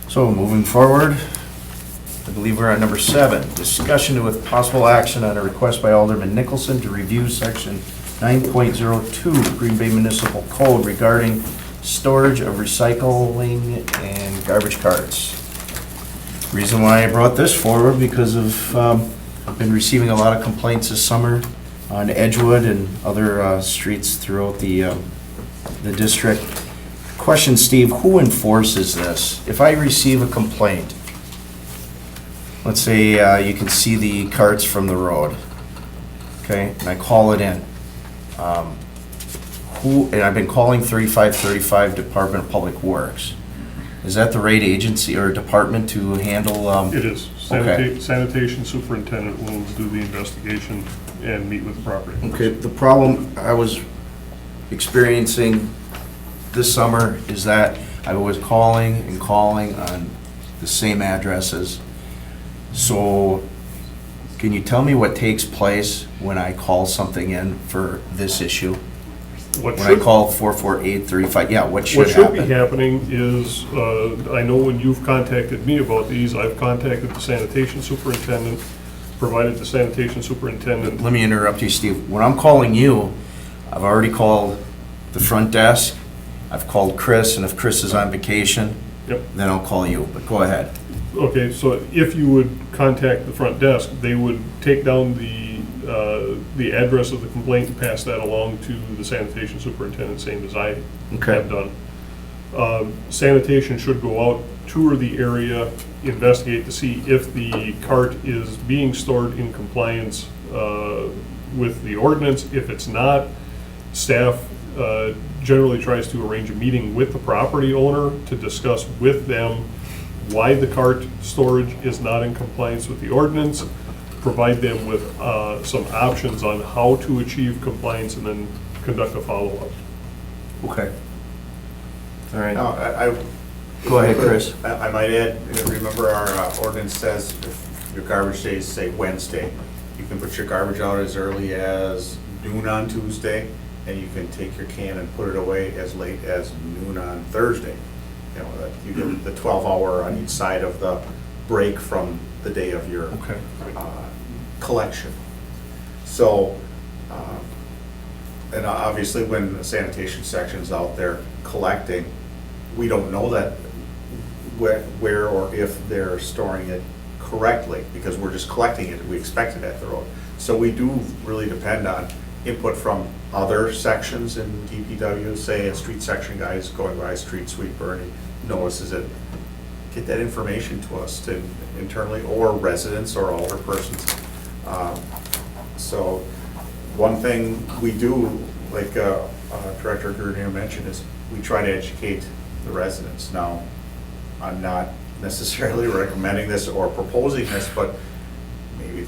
So moving forward, I believe we're on number 7, discussion with possible action on a request by Alderman Nicholson to review section 9.02 Green Bay Municipal Code regarding storage of recycling and garbage carts. Reason why I brought this forward because of, I've been receiving a lot of complaints this summer on Edgewood and other streets throughout the district. Question, Steve, who enforces this? If I receive a complaint, let's say you can see the carts from the road, okay, and I call it in. And I've been calling 3535 Department of Public Works. Is that the right agency or department to handle? It is. Okay. Sanitation superintendent will do the investigation and meet with the property owners. Okay, the problem I was experiencing this summer is that I was calling and calling on the same addresses. So can you tell me what takes place when I call something in for this issue? What When I should- call 44835, yeah, what should What should be happen? happening is, I know when you've contacted me about these, I've contacted the sanitation superintendent, provided the sanitation superintendent. Let me interrupt you, Steve. When I'm calling you, I've already called the front desk, I've called Chris, and if Chris is on vacation, Yep. then I'll call you, but go ahead. Okay, so if you would contact the front desk, they would take down the address of the complaint and pass that along to the sanitation superintendent, same as I Okay. have done. Sanitation should go out, tour the area, investigate to see if the cart is being stored in compliance with the ordinance. If it's not, staff generally tries to arrange a meeting with the property owner to discuss with them why the cart storage is not in compliance with the ordinance, provide them with some options on how to achieve compliance, and then conduct a follow-up. Okay. All right. Now, I. Go ahead, Chris. I might add, remember our ordinance says if your garbage days say Wednesday, you can put your garbage out as early as noon on Tuesday, and you can take your can and put it away as late as noon on Thursday. You know, you give the 12-hour on each side of the break from the day of your Okay. collection. So, and obviously when the sanitation section's out there collecting, we don't know that where or if they're storing it correctly, because we're just collecting it, we expect it at the road. So we do really depend on input from other sections in DPW, say a street section guy is going by a street sweeper and he notices it. Get that information to us to internally, or residents or older persons. So one thing we do, like Director Grunier mentioned, is we try to educate the residents. Now, I'm not necessarily recommending this or proposing this, but maybe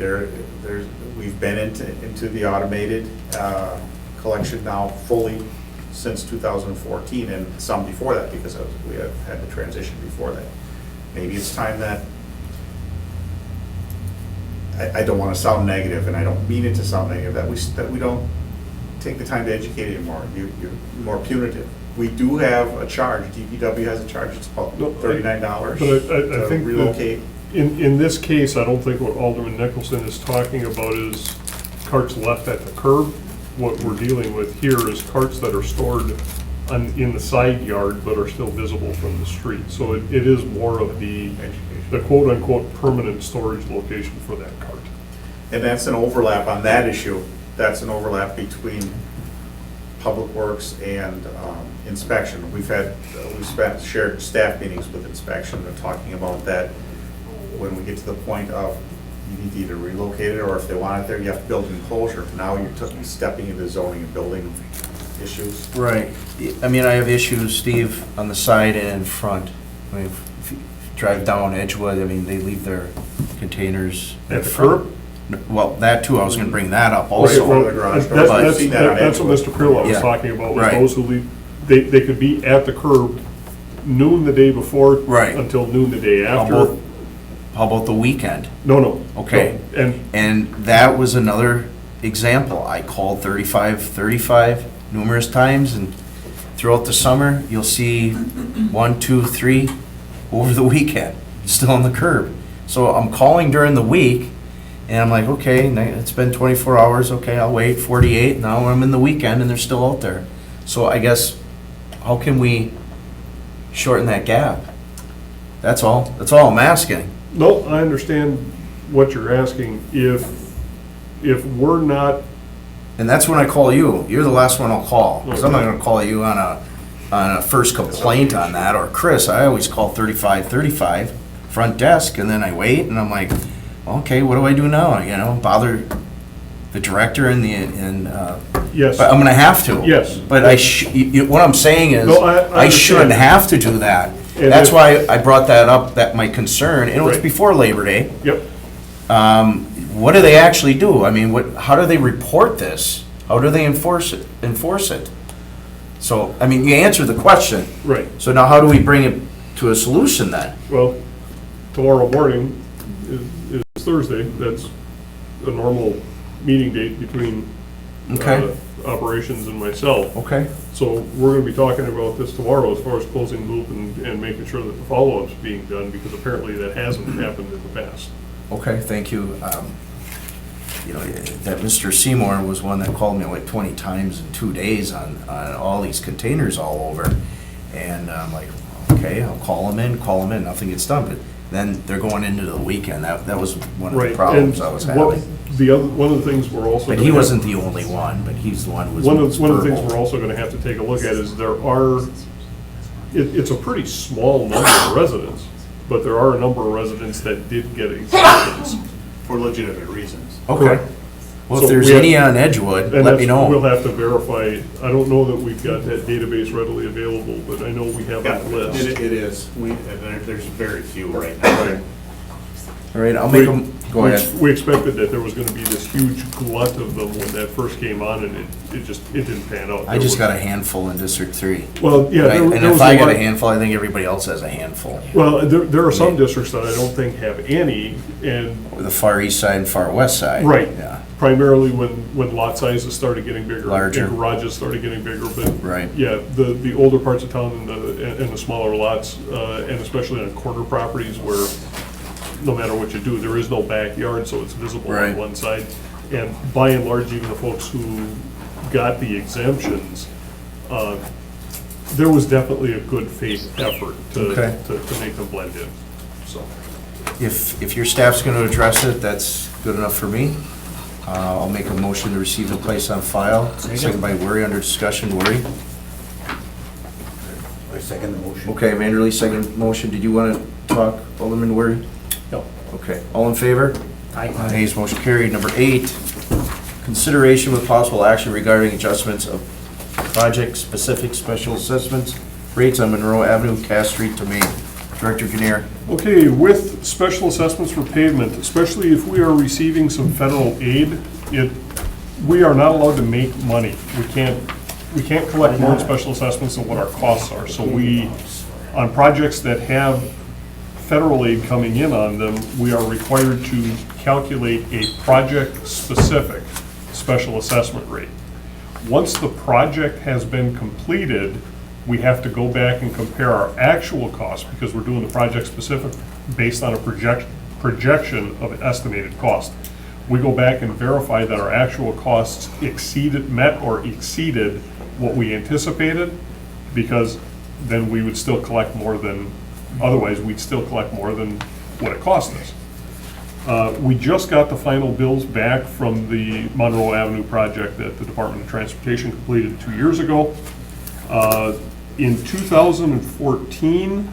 we've been into the automated collection now fully since 2014, and some before that, because we have had the transition before that. Maybe it's time that, I don't want to sound negative, and I don't mean it to sound negative, that we don't take the time to educate anymore. You're more punitive. We do have a charge. DPW has a charge. It's about $39 But I to think that relocate. in this case, I don't think what Alderman Nicholson is talking about is carts left at the curb. What we're dealing with here is carts that are stored in the side yard, but are still visible from the street. So it is more of the quote-unquote permanent storage location for that cart. And that's an overlap on that issue. That's an overlap between Public Works and inspection. We've shared staff meetings with inspection and talking about that. When we get to the point of you need to either relocate it, or if they want it there, you have to build an enclosure. Now you're stepping into zoning and building issues. Right. I mean, I have issues, Steve, on the side and in front. I mean, if you drive down Edgewood, I mean, they leave their containers. At the curb? Well, that too, I was gonna bring that up Okay, also. well, the garage door. that's, I've that's, seen that on that's what Mr. Pirlo was Yeah. talking about, was Right. those who leave, they could be at the curb noon the day before. Right. Until noon the day How after. about- How about the weekend? No. Okay. No. And that was another example. I called 35 numerous times, and throughout the summer, you'll see 1, 2, 3 over the weekend, still on the curb. So I'm calling during the week, and I'm like, okay, it's been 24 hours, okay, I'll wait, 48, now I'm in the weekend, and they're still out there. So I guess, how can we shorten that gap? That's all I'm asking. No, I understand what you're asking. If we're not, And that's when I call you. You're the last one I'll call, because I'm not gonna call you on a first complaint on that, or Chris. I always call 35 front desk, and then I wait, and I'm like, okay, what do I do now? You know, bother the director and yes. but I'm gonna have to. Yes. But what I'm saying is, No, I I shouldn't understand. have to do that. And That's if- why I brought that up, that my concern, and it was Right. before Labor Day. Yep. What do they actually do? I mean, how do they report this? How do they enforce it? So, I mean, you answered the question. Right. So now how do we bring it to a solution then? Well, tomorrow morning is Thursday. That's a normal meeting date between Okay. operations and myself. Okay. So we're gonna be talking about this tomorrow as far as closing the loop and making sure that the follow-up's being done, because apparently that hasn't happened in the past. Okay, thank you. You know, that Mr. Seymour was one that called me like 20 times in 2 days on all these containers all over. And I'm like, okay, I'll call them in, nothing gets done. But then they're going into the weekend. That was one of the Right. problems And I was what- having. one of the things we're also. But gonna he have- wasn't the only one, but he's the one who was One most of the things verbal. we're also gonna have to take a look at is it's a pretty small number of residents, but there are a number of residents that did get exemptions. For legitimate reasons. Okay. Well, So if there's we have- any on Edgewood, And let me know. We'll have to verify. I don't know that we've got that database readily available, but I know we have Yeah, a list. it is. There's very few right now. All right, I'll make them, go ahead. We expected that there was gonna be this huge glut of them when that first came on, and it didn't pan out. I just got a handful in District 3. Well, yeah. And there if was I got lot- a handful, I think everybody else has a handful. Well, there are some districts that I don't think have any, and The far east side and far west side. Right. Yeah, primarily when lot sizes started getting bigger. Larger. And garages started getting bigger, but. Right. Yeah, the older parts of town and the smaller lots, and especially on corner properties where no matter what you do, there is no backyard, so it's visible on Right. one side. And by and large, even the folks who got the exemptions, there was definitely a good faith effort Okay. to make them blend in, so. if your staff's gonna address it, that's good enough for me. I'll make a motion to receive and place on file. Second by Worry, under discussion, Worry. I second the motion. Okay, Vanderlee, second motion. Did you wanna talk, Alderman Worry? No. Okay, all in favor? Aye. Ayes, motion carried. Number 8, consideration with possible action regarding adjustments of project-specific special assessments rates on Monroe Avenue, Cass Street to Main. Director Grenier. Okay, with special assessments for pavement, especially if we are receiving some federal aid, we are not allowed to make money. We can't collect more in special assessments than what our costs are. So on projects that have federal aid coming in on them, we are required to calculate a project-specific special assessment rate. Once the project has been completed, we have to go back and compare our actual costs, because we're doing the project-specific based on a projection of estimated cost. We go back and verify that our actual costs met or exceeded what we anticipated, because then we would still collect more than, otherwise we'd still collect more than what it cost us. We just got the final bills back from the Monroe Avenue project that the Department of Transportation completed 2 years ago. In 2014,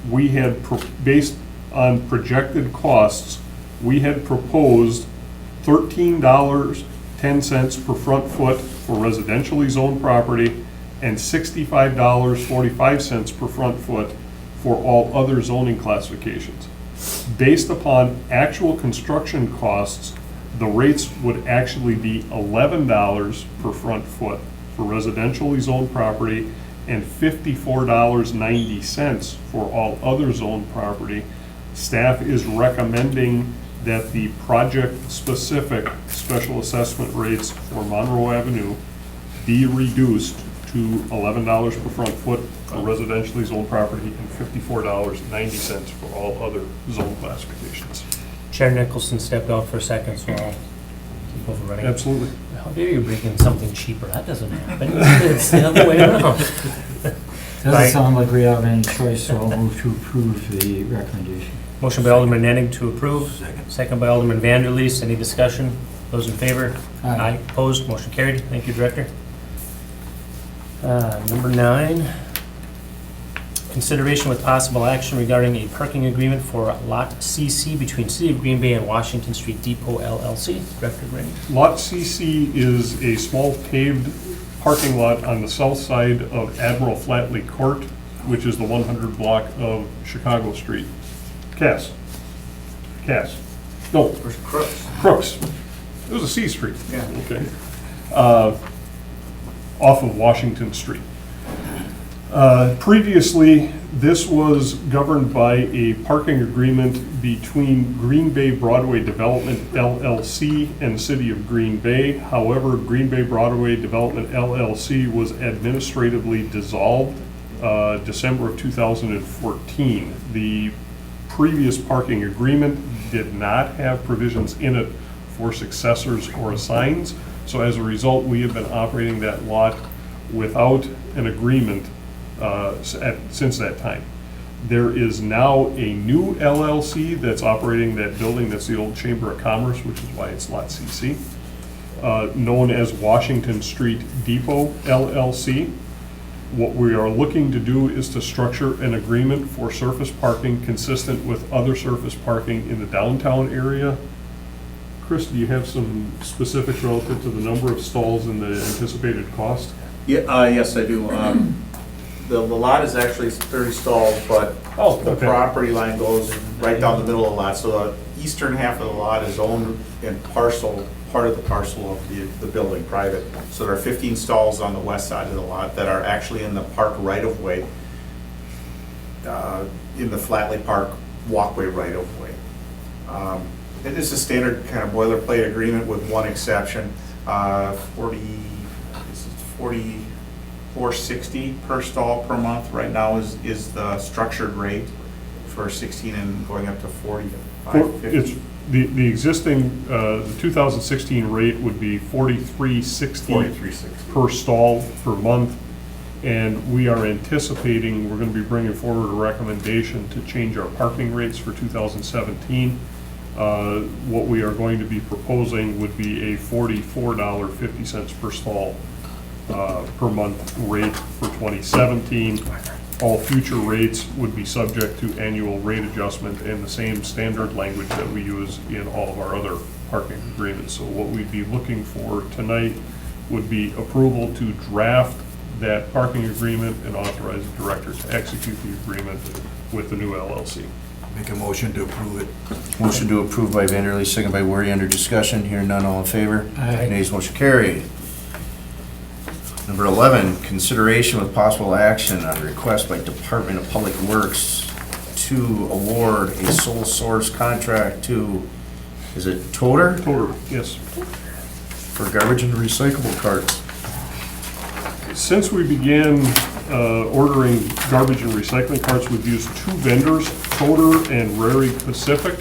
we had, based on projected costs, we had proposed $13.10 per front foot for residentially zoned property and $65.45 per front foot for all other zoning classifications. Based upon actual construction costs, the rates would actually be $11 per front foot for residentially zoned property and $54.90 for all other zoned property. Staff is recommending that the project-specific special assessment rates for Monroe Avenue be reduced to $11 per front foot for residentially zoned property and $54.90 for all other zone classifications. Chair Nicholson stepped out for a second, so I'll keep overrunning. Absolutely. How dare you bring in something cheaper? That doesn't happen. It's the other way around. Doesn't sound like we have any choice, so I'll move to approve the recommendation. Motion by Alderman Nenning to approve. Second by Alderman Vanderleest. Any discussion? Those in favor? Aye. Opposed? Motion carried. Thank you, Director. Number 9, consideration with possible action regarding a parking agreement for Lot CC between City of Green Bay and Washington Street Depot LLC. Director Green. Lot CC is a small paved parking lot on the south side of Admiral Flatley Court, which is the 100 block of Chicago Street. Cass. No. Where's Crooks? Crooks. It was a C Street. Yeah. Okay. Off of Washington Street. Previously, this was governed by a parking agreement between Green Bay Broadway Development LLC and the City of Green Bay. However, Green Bay Broadway Development LLC was administratively dissolved December of 2014. The previous parking agreement did not have provisions in it for successors or assigns. So as a result, we have been operating that lot without an agreement since that time. There is now a new LLC that's operating that building. That's the old Chamber of Commerce, which is why it's Lot CC, known as Washington Street Depot LLC. What we are looking to do is to structure an agreement for surface parking consistent with other surface parking in the downtown area. Chris, do you have some specifics relative to the number of stalls and the anticipated cost? Yeah, yes, I do. The lot is actually 30 stalls, but the okay. property line goes right down the middle of the lot. So the eastern half of the lot is owned and part of the parcel of the building, private. So there are 15 stalls on the west side of the lot that are actually in the park right-of-way, in the Flatley Park walkway right-of-way. It is a standard kind of boilerplate agreement with one exception. $44.60 per stall per month right now is the structured rate for 16 and going up to $45.50. The existing, the 2016 rate would be $43.60 per stall per month. And we are anticipating, we're going to be bringing forward a recommendation to change our parking rates for 2017. What we are going to be proposing would be a $44.50 per stall per month rate for 2017. All future rates would be subject to annual rate adjustment and the same standard language that we use in all of our other parking agreements. So what we'd be looking for tonight would be approval to draft that parking agreement and authorize the director to execute the agreement with the new LLC. Make a motion to approve it. Motion to approve by Vanderleest, second by Wordy. Under discussion, hearing none, all in favor? Aye. Nays, motion carried. Number 11, consideration with possible action on request by Department of Public Works to award a sole source contract to, is it Toter? Toter, yes. For garbage and recyclable carts. Since we began ordering garbage and recycling carts, we've used two vendors, Toter and Rary Pacific.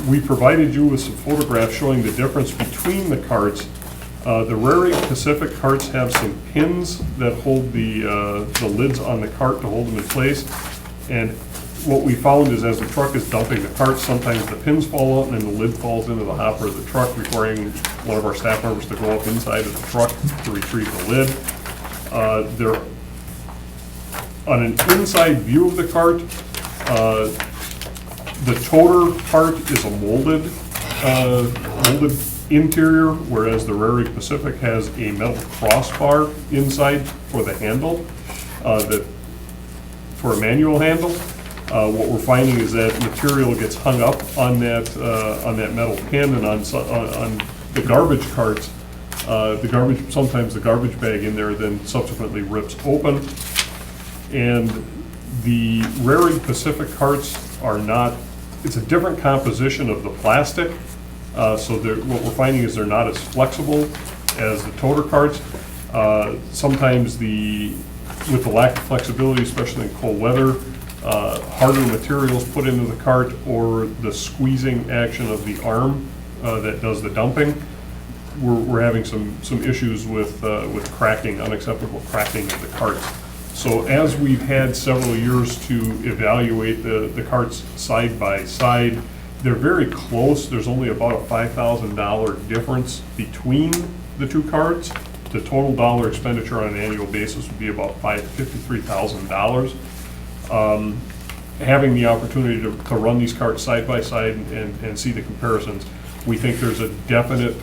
We provided you with some photographs showing the difference between the carts. The Rarick Pacific carts have some pins that hold the lids on the cart to hold them in place. And what we found is as the truck is dumping the cart, sometimes the pins fall out and then the lid falls into the hopper of the truck, requiring one of our staff members to go up inside of the truck to retrieve the lid. There, on an inside view of the cart, the toter part is a molded interior, whereas the Rarick Pacific has a metal crossbar inside for the handle, for a manual handle. What we're finding is that material gets hung up on that metal pin, and on the garbage carts, sometimes the garbage bag in there then subsequently rips open. And the Rarick Pacific carts are not, it's a different composition of the plastic. So what we're finding is they're not as flexible as the toter carts. Sometimes with the lack of flexibility, especially in cold weather, harder materials put into the cart, or the squeezing action of the arm that does the dumping, we're having some issues with cracking, unacceptable cracking of the carts. So as we've had several years to evaluate the carts side by side, they're very close. There's only about a $5,000 difference between the two carts. The total dollar expenditure on an annual basis would be about $53,000. Having the opportunity to run these carts side by side and see the comparisons, we think there's a definite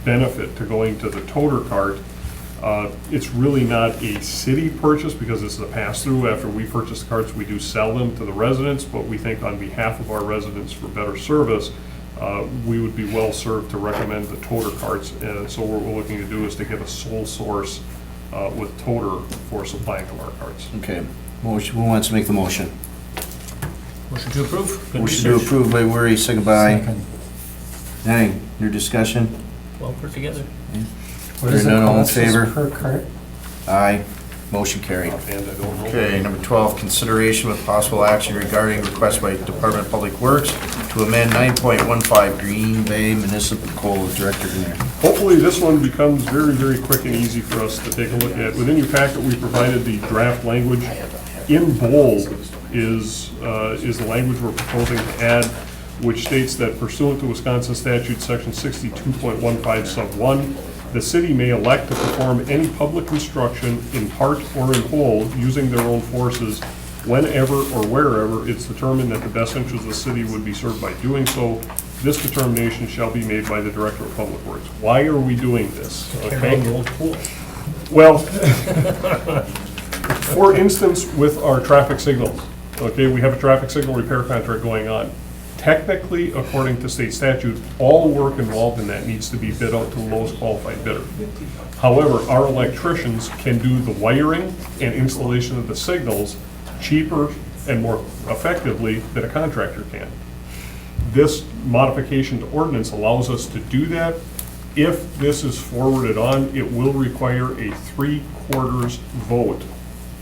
benefit to going to the toter cart. It's really not a city purchase because this is a pass-through. After we purchase the carts, we do sell them to the residents, but we think on behalf of our residents for better service, we would be well served to recommend the toter carts. And so what we're looking to do is to get a sole source with toter for supplying of our carts. Okay. Motion, who wants to make the motion? Motion to approve. Good Motion to research. approve by Weary, second by Second. Henning. Your discussion? Well put together. What is Hearing it none, all in cost us favor? per cart? Aye. Motion carried. Offhand, I don't know. Okay, number 12, consideration with possible action regarding request by Department of Public Works to amend 9.15 Green Bay Municipal Code. Director Green. Hopefully, this one becomes very, very quick and easy for us to take a look at. Within your packet, we provided the draft language. In bold is the language we're proposing to add, which states that pursuant to Wisconsin statute section 62.15 sub 1, the city may elect to perform any public construction in part or in whole using their own forces whenever or wherever it's determined that the best interest of the city would be served by doing so. This determination shall be made by the Director of Public Works. Why are we doing this? Okay. Well, for instance, with our traffic signals, okay, we have a traffic signal repair contract going on. Technically, according to state statute, all work involved in that needs to be bid out to the lowest qualified bidder. However, our electricians can do the wiring and installation of the signals cheaper and more effectively than a contractor can. This modification to ordinance allows us to do that. If this is forwarded on, it will require a 3/4 vote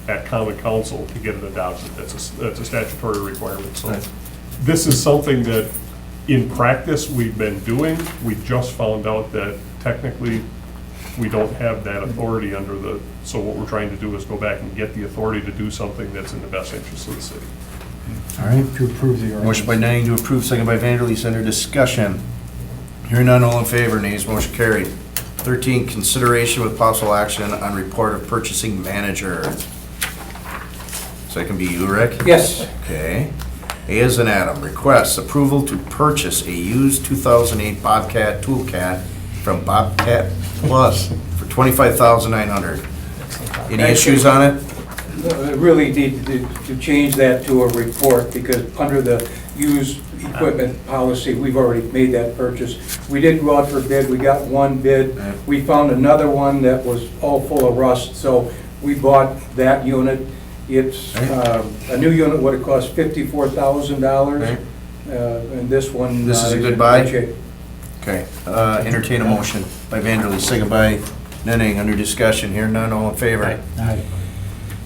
at Common Council to get it adopted. That's a statutory requirement. So this is something that, in practice, we've been doing. We just found out that technically we don't have that authority under the, so what we're trying to do is go back and get the authority to do something that's in the best interest of the city. All right. To approve the ordinance. Motion by Nenning to approve, second by Vanderleest. Under discussion. Hearing none, all in favor, nays, motion carried. 13, consideration with possible action on report of purchasing manager. So that can be you, Rick? Yes. Okay. A as in Adam, requests approval to purchase a used 2008 Bobcat Toolcat from Bobcat Plus for $25,900. Any issues on it? Really need to change that to a report, because under the used equipment policy, we've already made that purchase. We did go out for bid, we got one bid. We found another one that was all full of rust, so we bought that unit. It's, a new unit would have cost $54,000, and this one. This is a in good buy? shape. Okay. Entertain a motion by Vanderleest, second by Nenning. Under discussion. Hearing none, all in favor? Aye.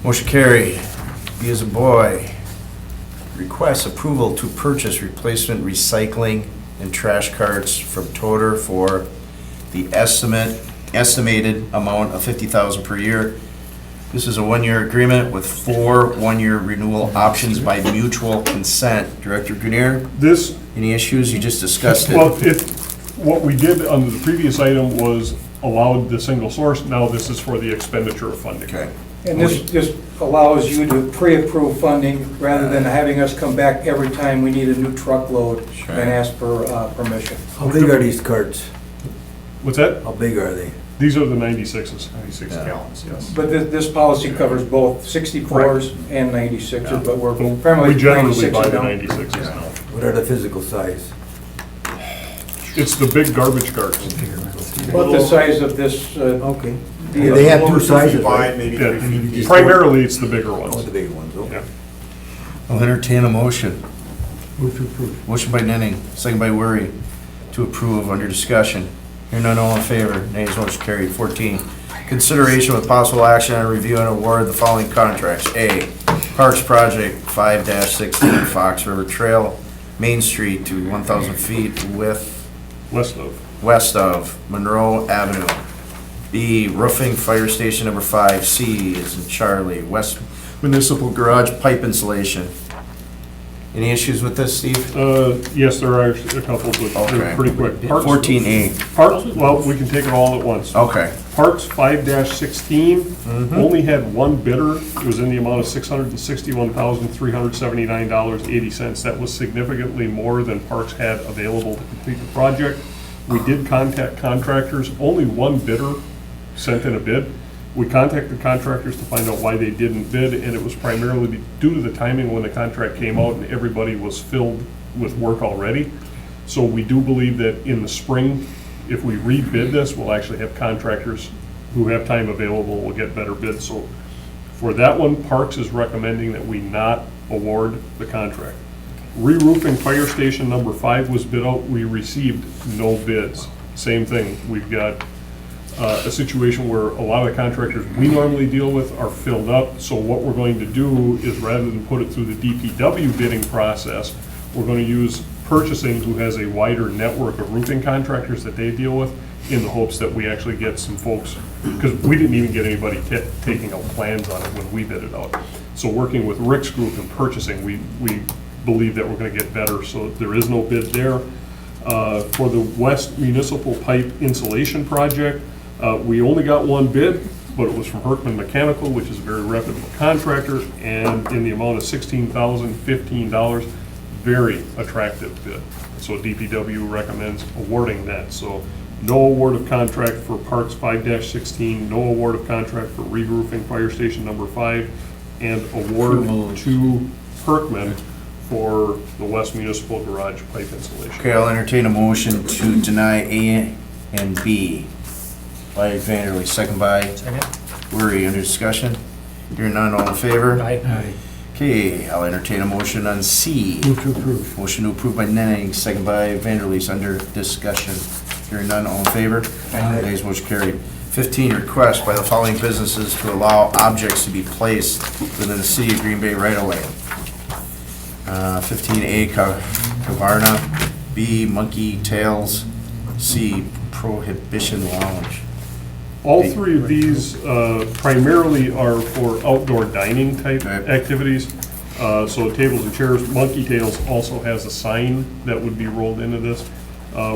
Motion carried. B as a boy. Requests approval to purchase replacement recycling and trash carts from Toter for the estimated amount of $50,000 per year. This is a one-year agreement with 4 one-year renewal options by mutual consent. Director Grenier, This, any issues? You just discussed it. well, what we did under the previous item was allowed the single source. Now this is for the expenditure of funding. Okay. And this allows you to pre-approve funding rather than having us come back every time we need a new truckload Sure. and ask for permission. How big are these carts? What's that? How big are they? These are the 96s. 96 Yeah. gallons, yes. But this policy covers both 64s and 96s, but we're We primarily generally 96s buy the now. 96s now. What are the physical size? It's the big garbage carts. About the size of this, Okay. the- They have two Little sizes, 55, right? maybe Yeah. 3 feet. Primarily, it's the bigger Oh, ones. the big ones, okay. Yeah. I'll entertain a motion. Move to approve. Motion by Nenning, second by Worry, to approve under discussion. Hearing none, all in favor, nays, motion carried. 14, consideration with possible action on review and award the following contracts. A, Parks Project 5-16 Fox River Trail, Main Street to 1,000 feet west of Monroe Avenue. B, roofing Fire Station number 5. C is in Charlie, West Municipal Garage Pipe Installation. Any issues with this, Steve? Yes, there are a couple, but they're Okay. pretty quick. Parks- 14A. Parks, well, we can take it all at once. Okay. Parks 5-16 Mhm. only had one bidder. It was in the amount of $661,379.80. That was significantly more than Parks had available to complete the project. We did contact contractors. Only one bidder sent in a bid. We contacted contractors to find out why they didn't bid, and it was primarily due to the timing when the contract came out and everybody was filled with work already. So we do believe that in the spring, if we rebid this, we'll actually have contractors who have time available, will get better bids. So for that one, Parks is recommending that we not award the contract. Re-roofing Fire Station number 5 was bid out. We received no bids. Same thing. We've got a situation where a lot of the contractors we normally deal with are filled up. So what we're going to do is, rather than put it through the DPW bidding process, we're going to use purchasing, who has a wider network of roofing contractors that they deal with, in the hopes that we actually get some folks, because we didn't even get anybody taking out plans on it when we bid it out. So working with Rick's group in purchasing, we believe that we're going to get better. So there is no bid there. For the West Municipal Pipe Insulation Project, we only got one bid, but it was from Herkman Mechanical, which is a very reputable contractor, and in the amount of $16,015, very attractive bid. So DPW recommends awarding that. So no award of contract for Parks 5-16, no award of contract for re-roofing Fire Station number 5, and award to Herkman for the West Municipal Garage Pipe Installation. Okay, I'll entertain a motion to deny A and B. By Vanderlee, second by Worry. Under discussion? Hearing none, all in favor? Aye. Okay, I'll entertain a motion on C. Move to approve. Motion to approve by Nenning, second by Vanderleest. Under discussion. Hearing none, all in favor? Aye. Nays, motion carried. 15, request by the following businesses to allow objects to be placed within the city of Green Bay right away. 15A, Cavarna. B, Monkey Tails. C, Prohibition Lounge. All three of these primarily are for outdoor dining type Okay. activities. So tables and chairs. Monkey Tails also has a sign that would be rolled into this.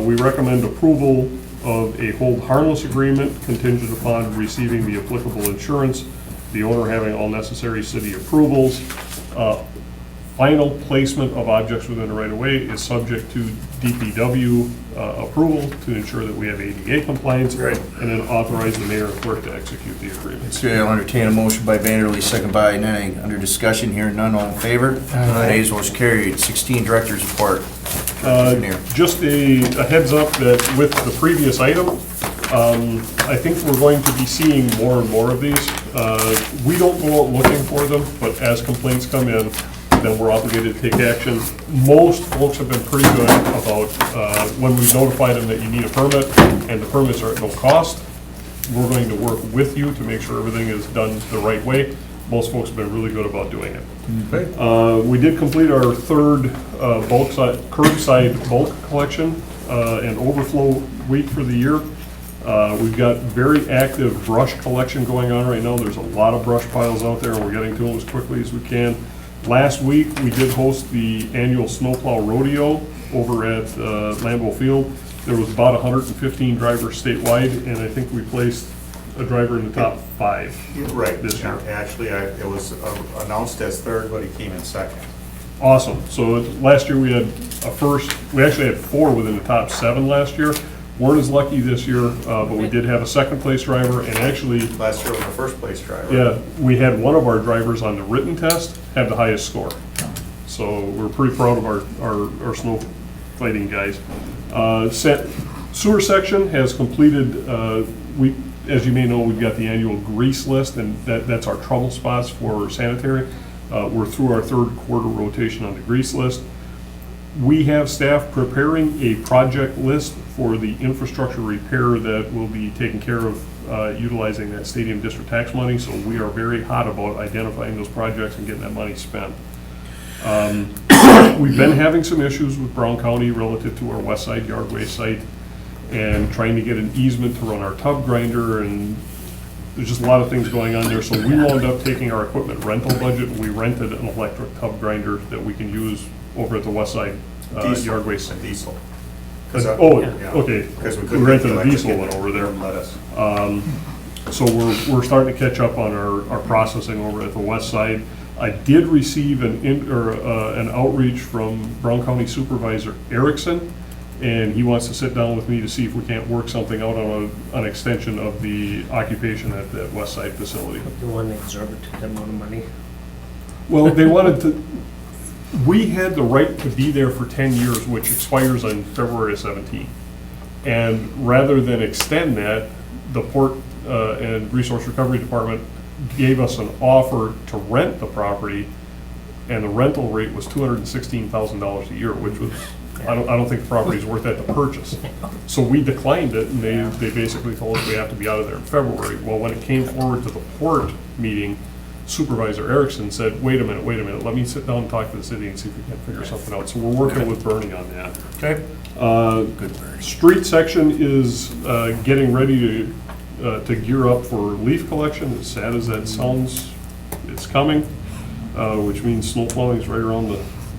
We recommend approval of a hold harmless agreement contingent upon receiving the applicable insurance, the owner having all necessary city approvals. Final placement of objects within the right-of-way is subject to DPW approval to ensure that we have ADA compliance. Right. And then authorize the mayor and clerk to execute the agreement. Okay, I'll entertain a motion by Vanderleest, second by Nenning. Under discussion, hearing none, all in favor? Aye. Nays, motion carried. 16, Director's Report. Engineer. Just a heads up that with the previous item, I think we're going to be seeing more and more of these. We don't go out looking for them, but as complaints come in, then we're obligated to take action. Most folks have been pretty good about, when we notify them that you need a permit, and the permits are at no cost, we're going to work with you to make sure everything is done the right way. Most folks have been really good about doing it. We did complete our third curbside bulk collection and overflow week for the year. We've got very active brush collection going on right now. There's a lot of brush piles out there, and we're getting to them as quickly as we can. Last week, we did host the annual snowplow rodeo over at Lambeau Field. There was about 115 drivers statewide, and I think we placed a driver in the top 5 Right, this year. actually, it was announced as third, but he came in second. Awesome. So last year we had a first, we actually had 4 within the top 7 last year. Weren't as lucky this year, but we did have a second place driver, and actually, Last year was the first place driver. yeah, we had one of our drivers on the written test have the highest score. So we're pretty proud of our snow fighting guys. Sewer section has completed, as you may know, we've got the annual grease list, and that's our trouble spots for sanitary. We're through our 3rd quarter rotation on the grease list. We have staff preparing a project list for the infrastructure repair that will be taken care of utilizing that stadium district tax money. So we are very hot about identifying those projects and getting that money spent. We've been having some issues with Brown County relative to our west side Yardway site and trying to get an easement to run our tub grinder, and there's just a lot of things going on there. So we wound up taking our equipment rental budget, and we rented an electric tub grinder that we can use over at the west side Yardway site. Diesel. Okay. Because we We couldn't. rented a get the diesel electric one over there. Let us. So we're starting to catch up on our processing over at the west side. I did receive an outreach from Brown County Supervisor Erickson, and he wants to sit down with me to see if we can't work something out on an extension of the occupation at that west side facility. The one exorbitant amount of money. Well, they wanted to, we had the right to be there for 10 years, which expires on February of 17. And rather than extend that, the Port and Resource Recovery Department gave us an offer to rent the property, and the rental rate was $216,000 a year, which was, I don't think the property's worth that to purchase. So we declined it, and they basically told us we have to be out of there in February. Well, when it came forward to the port meeting, Supervisor Erickson said, wait a minute, let me sit down and talk to the city and see if we can figure something out. So we're working with Bernie on that. Okay. Street section is getting ready to gear up for leaf collection. As sad as that sounds, it's coming, which means snow plowing is right around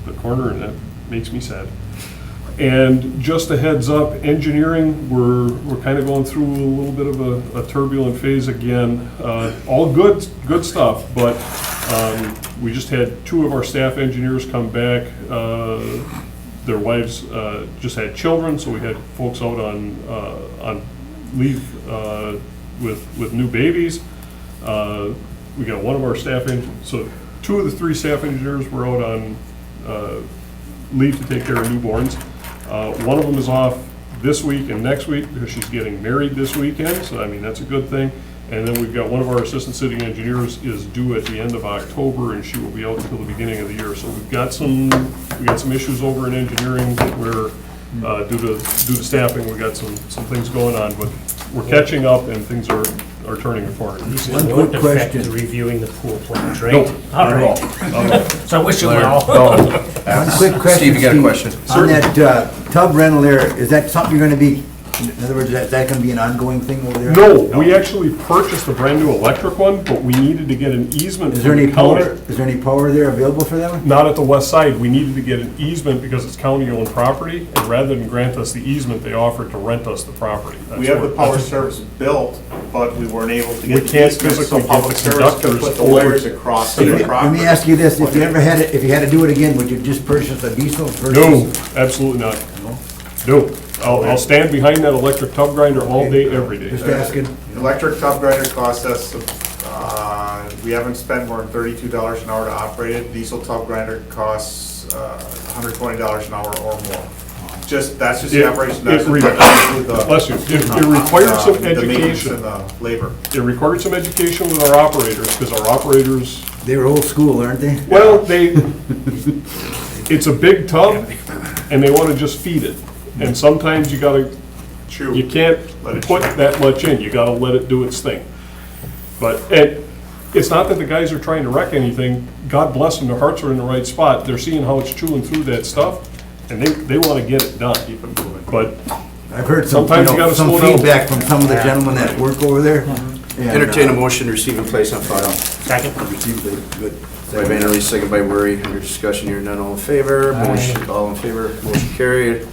the corner, and that makes me sad. And just a heads up, engineering, we're kind of going through a little bit of a turbulent phase again. All good stuff, but we just had 2 of our staff engineers come back. Their wives just had children, so we had folks out on leave with new babies. We got one of our staff so 2 of the 3 staff engineers were out on leave to take care of newborns. One of them is off this week and next week because she's getting married this weekend, so I mean, that's a good thing. And then we've got one of our assistant city engineers is due at the end of October, and she will be out until the beginning of the year. So we got some issues over in engineering where due to staffing, we got some things going on, but we're catching up and things are turning a corner. These One won't quick affect question. reviewing the pool plans, right? No, All not right. at all. So I wish you Larry, well. One quick question. Steve, you got a question? On that tub rental there, is that something you're gonna be, in other words, is that gonna be an ongoing thing over there? No, we actually purchased a brand new electric one, but we needed to get an easement Is there from any the county. power, is there any power there available for that one? Not at the west side. We needed to get an easement because it's county-owned property, and rather than grant us the easement, they offered to rent us the property. We have the power service built, but we weren't able to We get the can't easement, so physically get public the service could conductors put the over. wires across to the Let property. me ask you this, if you ever had it, if you had to do it again, would you just purchase a diesel versus? No, absolutely not. No. I'll stand behind that electric tub grinder all day, every day. Just asking. Electric tub grinder cost us, we haven't spent more than $32 an hour to operate it. Diesel tub grinder costs $120 an hour or more. That's just the operation. That's Bless you. It required some the maintenance education. and the labor. It required some education with our operators, because our operators, They were old school, aren't they? well, it's a big tub, and they want to just feed it. And sometimes you can't Let it put chew. that much in, you gotta let it do its thing. But, it's not that the guys are trying to wreck anything, God bless them, their hearts are in the right spot, they're seeing how it's chewing through that stuff, and they wanna get it done. Keep it moving. But I've heard some, Sometimes you gotta some slow down. feedback from some of the gentlemen that work over there. and, Entertain a motion to receive and place on file. Second. Received it, good. By Vanderleest, second by Worry. Under discussion here, none, all in favor. Aye. Motion, all in favor, motion carried.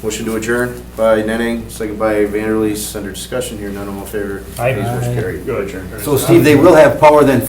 Motion to adjourn by Nenning, second by Vanderleest. Under discussion here, none, all in favor. Aye. Motion Aye. carried. Good. Adjourn. So Steve, they will have power then